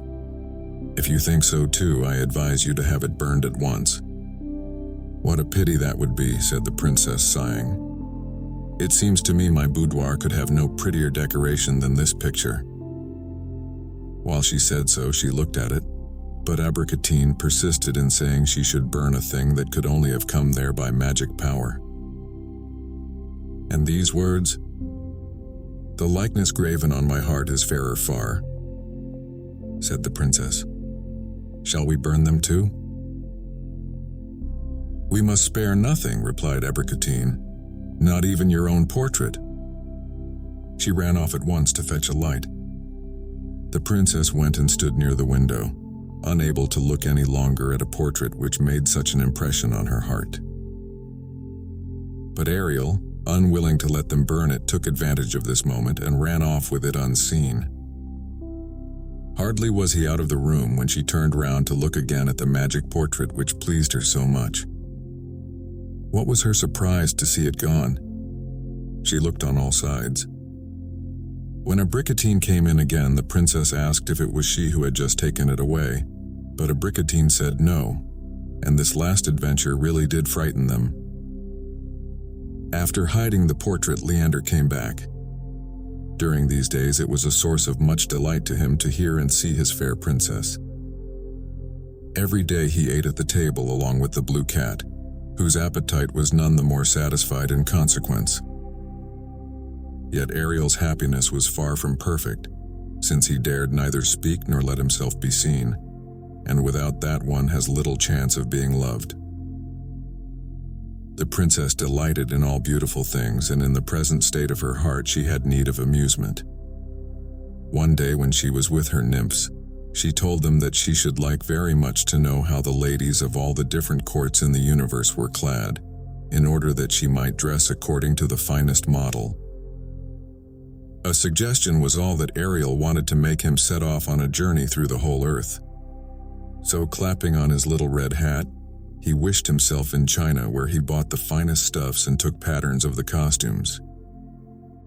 If you think so too, I advise you to have it burned at once." "What a pity that would be," said the princess, sighing. "It seems to me my boudoir could have no prettier decoration than this picture." While she said so, she looked at it, but Abricotine persisted in saying she should burn a thing that could only have come there by magic power. And these words, "The likeness graven on my heart is fairer far," said the princess. "Shall we burn them too?" "We must spare nothing," replied Abricotine, "not even your own portrait." She ran off at once to fetch a light. The princess went and stood near the window, unable to look any longer at a portrait which made such an impression on her heart. But Ariel, unwilling to let them burn it, took advantage of this moment and ran off with it unseen. Hardly was he out of the room when she turned round to look again at the magic portrait which pleased her so much. What was her surprise to see it gone? She looked on all sides. When Abricotine came in again, the princess asked if it was she who had just taken it away, but Abricotine said no, and this last adventure really did frighten them. After hiding the portrait, Leander came back. During these days it was a source of much delight to him to hear and see his fair princess. Every day he ate at the table along with the blue cat, whose appetite was none the more satisfied in consequence. Yet Ariel's happiness was far from perfect, since he dared neither speak nor let himself be seen, and without that one has little chance of being loved. The princess delighted in all beautiful things, and in the present state of her heart she had need of amusement. One day when she was with her nymphs, she told them that she should like very much to know how the ladies of all the different courts in the universe were clad, in order that she might dress according to the finest model. A suggestion was all that Ariel wanted to make him set off on a journey through the whole earth. So, clapping on his little red hat, he wished himself in China, where he bought the finest stuffs and took patterns of the costumes.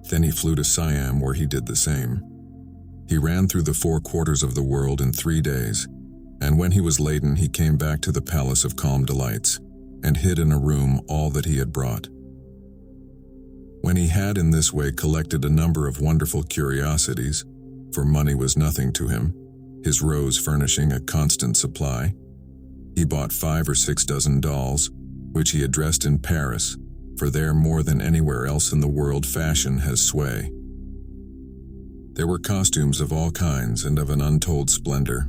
Then he flew to Siam, where he did the same. He ran through the 4 quarters of the world in 3 days, And when he was laden, he came back to the palace of calm delights, and hid in a room all that he had brought. When he had in this way collected a number of wonderful curiosities, for money was nothing to him, his rose furnishing a constant supply, he bought 5 or 6 dozen dolls, which he addressed in Paris, for there more than anywhere else in the world fashion has sway. There were costumes of all kinds and of an untold splendor.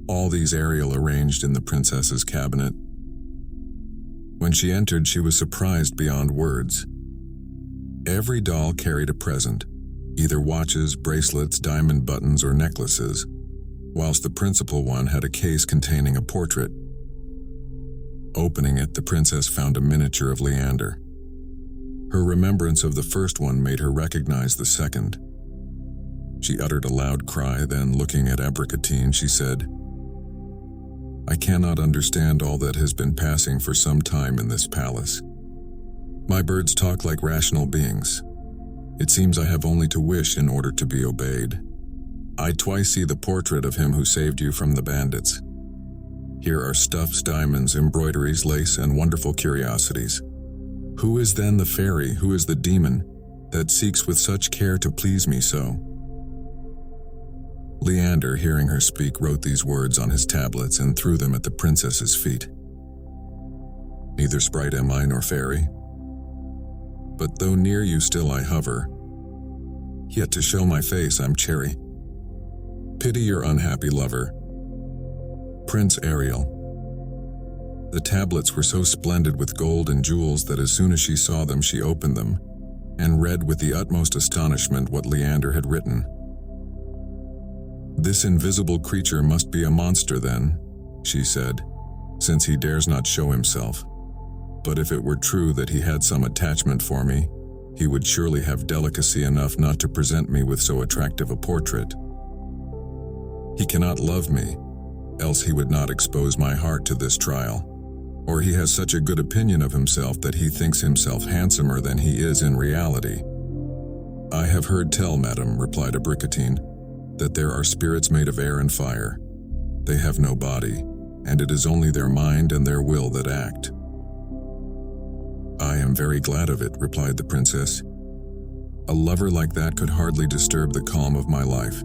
All these Ariel arranged in the princess's cabinet. When she entered, she was surprised beyond words. Every doll carried a present, either watches, bracelets, diamond buttons, or necklaces, whilst the principal one had a case containing a portrait. Opening it, the princess found a miniature of Leander. Her remembrance of the first one made her recognize the second. She uttered a loud cry, then looking at Abricotine, she said, "I cannot understand all that has been passing for some time in this palace. My birds talk like rational beings. It seems I have only to wish in order to be obeyed. I twice see the portrait of him who saved you from the bandits. Here are stuffs, diamonds, embroideries, lace, and wonderful curiosities. Who is then the fairy, who is the demon, that seeks with such care to please me so?" Leander, hearing her speak, wrote these words on his tablets and threw them at the princess's feet. "Neither sprite am I nor fairy, but though near you still I hover, yet to show my face I'm chary. Pity your unhappy lover, Prince Ariel." The tablets were so splendid with gold and jewels that as soon as she saw them, she opened them and read with the utmost astonishment what Leander had written. "This invisible creature must be a monster then," she said, "since he dares not show himself. But if it were true that he had some attachment for me, he would surely have delicacy enough not to present me with so attractive a portrait. He cannot love me, else he would not expose my heart to this trial. Or he has such a good opinion of himself that he thinks himself handsomer than he is in reality." "I have heard tell, madam," replied Abricotine, "that there are spirits made of air and fire. They have no body, and it is only their mind and their will that act." "I am very glad of it," replied the princess. "A lover like that could hardly disturb the calm of my life."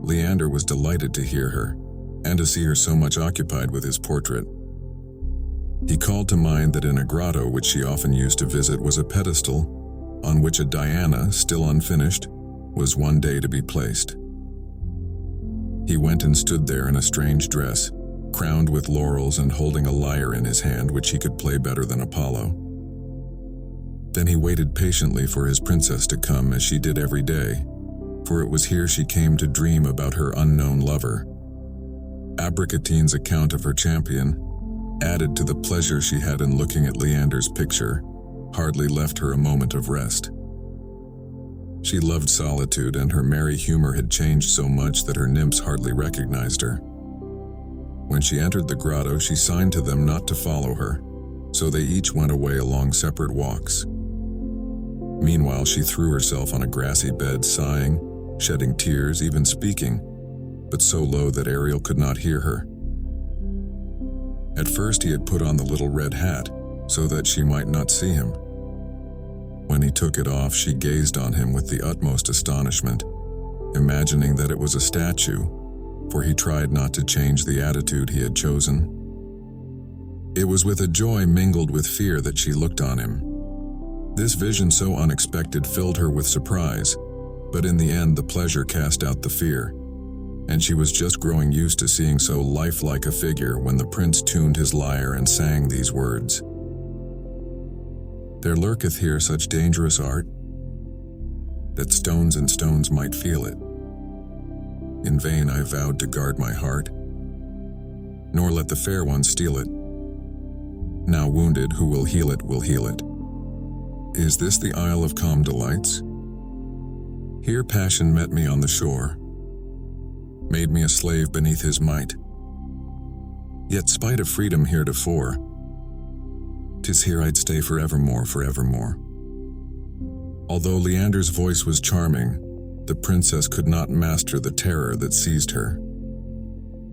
Leander was delighted to hear her, and to see her so much occupied with his portrait. He called to mind that in a grotto which she often used to visit was a pedestal, on which a Diana, still unfinished, was one day to be placed. He went and stood there in a strange dress, crowned with laurels and holding a lyre in his hand which he could play better than Apollo. Then he waited patiently for his princess to come, as she did every day, for it was here she came to dream about her unknown lover. Abricotine's account of her champion, added to the pleasure she had in looking at Leander's picture, hardly left her a moment of rest. She loved solitude, and her merry humor had changed so much that her nymphs hardly recognized her. When she entered the grotto, she signed to them not to follow her, so they each went away along separate walks. Meanwhile, she threw herself on a grassy bed, sighing, shedding tears, even speaking, but so low that Ariel could not hear her. At first he had put on the little red hat, so that she might not see him. When he took it off, she gazed on him with the utmost astonishment, imagining that it was a statue, for he tried not to change the attitude he had chosen. It was with a joy mingled with fear that she looked on him. This vision so unexpected filled her with surprise, but in the end the pleasure cast out the fear, and she was just growing used to seeing so lifelike a figure when the prince tuned his lyre and sang these words: "There lurketh here such dangerous art, that stones and stones might feel it. In vain I vowed to guard my heart, nor let the fair one steal it. Now wounded, who will heal it will heal it. Is this the isle of calm delights? Here passion met me on the shore, made me a slave beneath his might. Yet spite of freedom heretofore, 'tis here I'd stay forevermore, forevermore." Although Leander's voice was charming, the princess could not master the terror that seized her.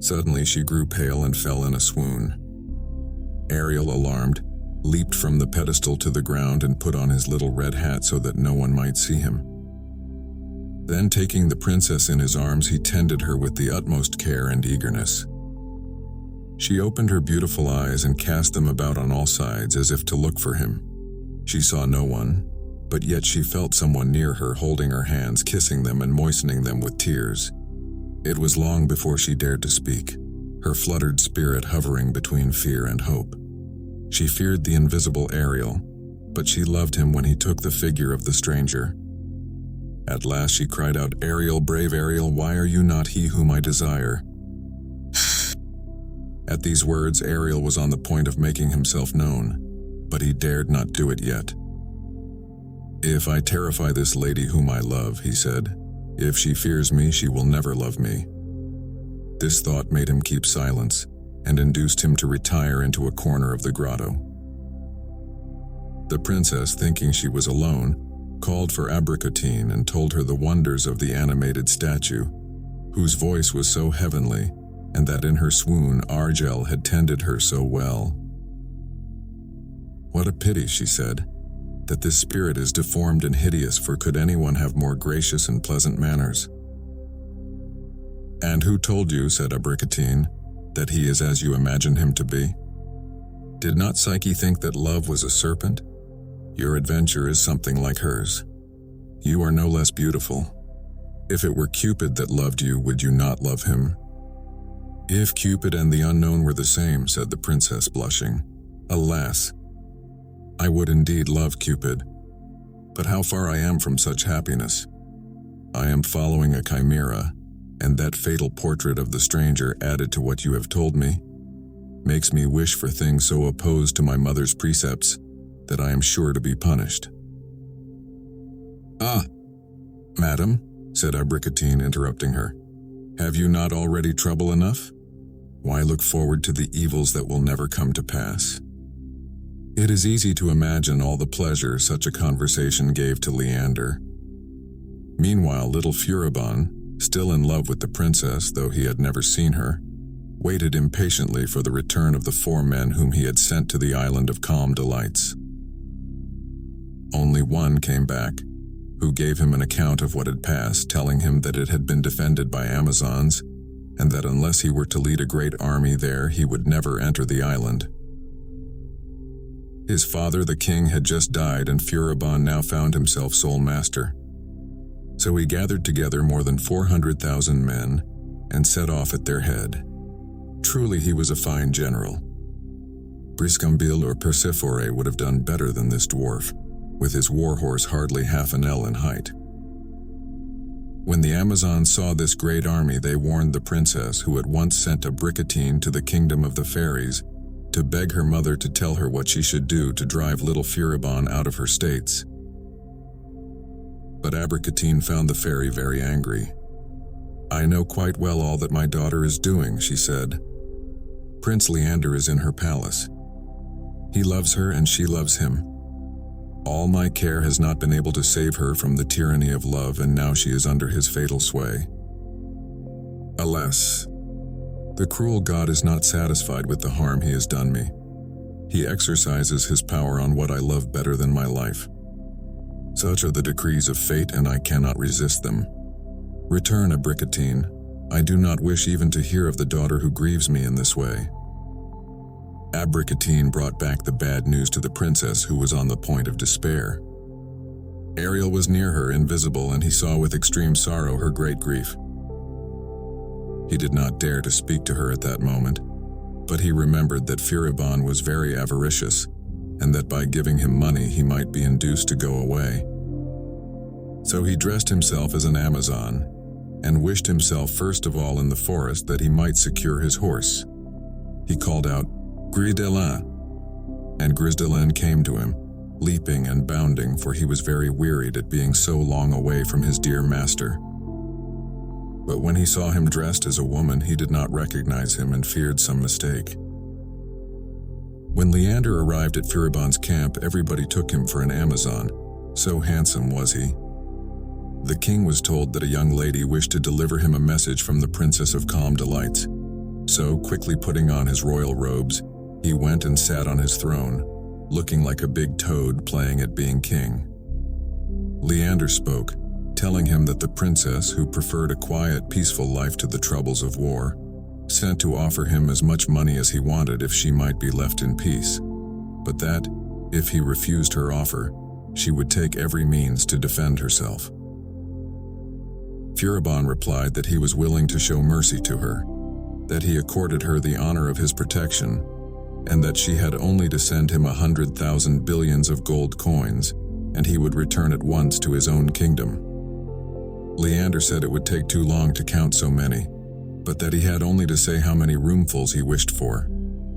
Suddenly she grew pale and fell in a swoon. Ariel, alarmed, leaped from the pedestal to the ground and put on his little red hat so that no one might see him. Then, taking the princess in his arms, he tended her with the utmost care and eagerness. She opened her beautiful eyes and cast them about on all sides as if to look for him. She saw no one, but yet she felt someone near her holding her hands, kissing them and moistening them with tears. It was long before she dared to speak, her fluttered spirit hovering between fear and hope. She feared the invisible Ariel, but she loved him when he took the figure of the stranger. At last she cried out, "Ariel, brave Ariel, why are you not he whom I desire?" At these words, Ariel was on the point of making himself known, but he dared not do it yet. "If I terrify this lady whom I love," he said, "if she fears me, she will never love me." This thought made him keep silence and induced him to retire into a corner of the grotto. The princess, thinking she was alone, called for Abricotine and told her the wonders of the animated statue, whose voice was so heavenly, and that in her swoon Ariel had tended her so well. "What a pity," she said, "that this spirit is deformed and hideous, for could anyone have more gracious and pleasant manners?" "And who told you," said Abricotine, "that he is as you imagine him to be? Did not Psyche think that love was a serpent? Your adventure is something like hers. You are no less beautiful. If it were Cupid that loved you, would you not love him?" "If Cupid and the unknown were the same," said the princess, blushing, "alas, I would indeed love Cupid. But how far I am from such happiness. I am following a chimera, and that fatal portrait of the stranger, added to what you have told me, makes me wish for things so opposed to my mother's precepts that I am sure to be punished." "Ah, madam," said Abricotine, interrupting her, "have you not already trouble enough? Why look forward to the evils that will never come to pass?" It is easy to imagine all the pleasure such a conversation gave to Leander. Meanwhile, little Fleuron, still in love with the princess, though he had never seen her, waited impatiently for the return of the 4 men whom he had sent to the island of calm delights. Only one came back, who gave him an account of what had passed, telling him that it had been defended by Amazons, and that unless he were to lead a great army there, he would never enter the island. His father, the king, had just died, and Fleuron now found himself sole master. So he gathered together more than 400,000 men and set off at their head. Truly he was a fine general. Briscambil or Persephore would have done better than this dwarf, with his warhorse hardly half an ell in height. When the Amazons saw this great army, they warned the princess, who at once sent Abricotine to the kingdom of the fairies to beg her mother to tell her what she should do to drive little Fleuron out of her states. But Abricotine found the fairy very angry. "I know quite well all that my daughter is doing," she said. "Prince Leander is in her palace. He loves her and she loves him. All my care has not been able to save her from the tyranny of love, and now she is under his fatal sway. Alas, the cruel god is not satisfied with the harm he has done me. He exercises his power on what I love better than my life. Such are the decrees of fate, and I cannot resist them. Return, Abricotine. I do not wish even to hear of the daughter who grieves me in this way." Abricotine brought back the bad news to the princess, who was on the point of despair. Ariel was near her, invisible, and he saw with extreme sorrow her great grief. He did not dare to speak to her at that moment, but he remembered that Fleuron was very avaricious, and that by giving him money he might be induced to go away. So he dressed himself as an Amazon, and wished himself first of all in the forest that he might secure his horse. He called out, "Grisdelin!" and Grisdelin came to him, leaping and bounding, for he was very wearied at being so long away from his dear master. But when he saw him dressed as a woman, he did not recognize him and feared some mistake. When Leander arrived at Fleuron's camp, everybody took him for an Amazon, so handsome was he. The king was told that a young lady wished to deliver him a message from the Princess of Calm Delights, So, quickly putting on his royal robes, he went and sat on his throne, looking like a big toad playing at being king. Leander spoke, telling him that the princess, who preferred a quiet, peaceful life to the troubles of war, sent to offer him as much money as he wanted if she might be left in peace, but that, if he refused her offer, she would take every means to defend herself. Fleuron replied that he was willing to show mercy to her, that he accorded her the honor of his protection, and that she had only to send him 100,000 billions of gold coins, and he would return at once to his own kingdom. Leander said it would take too long to count so many, but that he had only to say how many roomfuls he wished for,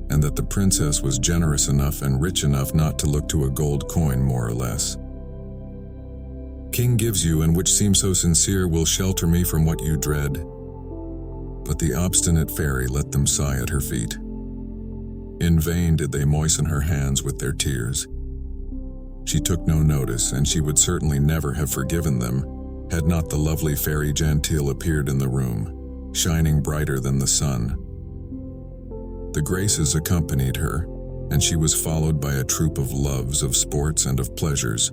and that the princess was generous enough and rich enough not to look to a gold coin more or less. King gives you, and which seems so sincere, will shelter me from what you dread. But the obstinate fairy let them sigh at her feet. In vain did they moisten her hands with their tears. She took no notice, and she would certainly never have forgiven them had not the lovely fairy Tranquil appeared in the room, shining brighter than the sun. The Graces accompanied her, and she was followed by a troop of loves, of sports, and of pleasures,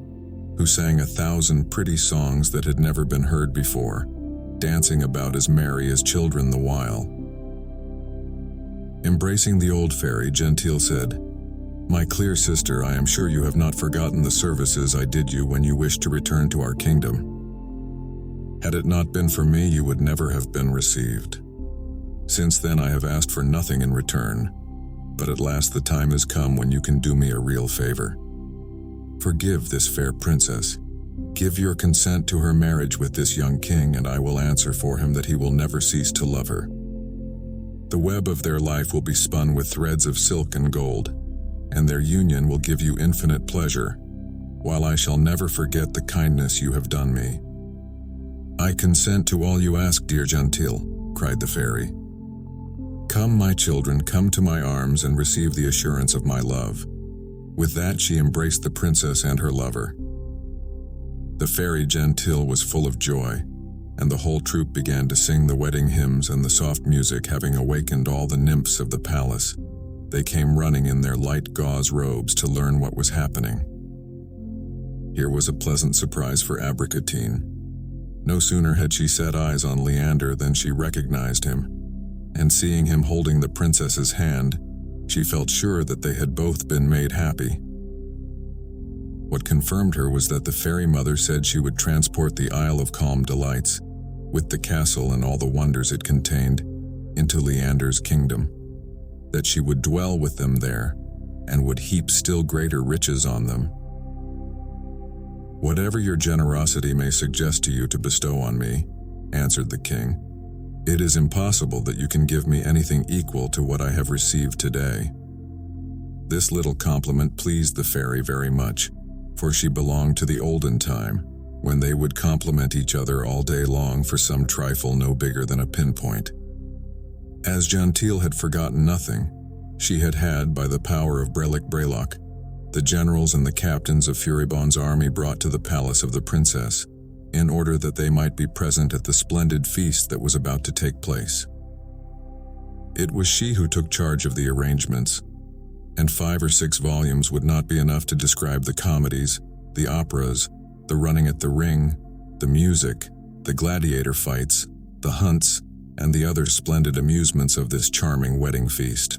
who sang 1,000 pretty songs that had never been heard before, dancing about as merry as children the while. Embracing the old fairy, Tranquil said, "My clear sister, I am sure you have not forgotten the services I did you when you wished to return to our kingdom. Had it not been for me, you would never have been received. Since then I have asked for nothing in return, but at last the time has come when you can do me a real favor. Forgive this fair princess. Give your consent to her marriage with this young king, and I will answer for him that he will never cease to love her. The web of their life will be spun with threads of silk and gold, and their union will give you infinite pleasure, while I shall never forget the kindness you have done me." "I consent to all you ask, dear Tranquil," cried the fairy. "Come, my children, come to my arms and receive the assurance of my love." With that she embraced the princess and her lover. The fairy Tranquil was full of joy, and the whole troop began to sing the wedding hymns, and the soft music having awakened all the nymphs of the palace, they came running in their light gauze robes to learn what was happening. Here was a pleasant surprise for Abricotine. No sooner had she set eyes on Leander than she recognized him, and seeing him holding the princess's hand, she felt sure that they had both been made happy. What confirmed her was that the fairy mother said she would transport the Isle of Calm Delights, with the castle and all the wonders it contained, into Leander's kingdom, that she would dwell with them there, and would heap still greater riches on them. "Whatever your generosity may suggest to you to bestow on me," answered the king, "it is impossible that you can give me anything equal to what I have received today." This little compliment pleased the fairy very much, for she belonged to the olden time, when they would compliment each other all day long for some trifle no bigger than a pinpoint. As Tranquil had forgotten nothing, she had, by the power of Braylock, the generals and the captains of Fleuron's army brought to the palace of the princess, in order that they might be present at the splendid feast that was about to take place. It was she who took charge of the arrangements, and 5 or 6 volumes would not be enough to describe the comedies, the operas, the running at the ring, the music, the gladiator fights, the hunts, and the other splendid amusements of this charming wedding feast.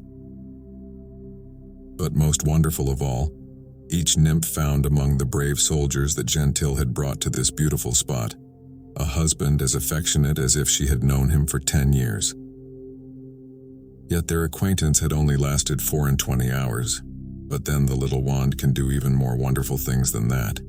But most wonderful of all, each nymph found among the brave soldiers that Tranquil had brought to this beautiful spot a husband as affectionate as if she had known him for 10 years. Yet their acquaintance had only lasted 24 hours, but then the little wand can do even more wonderful things than that.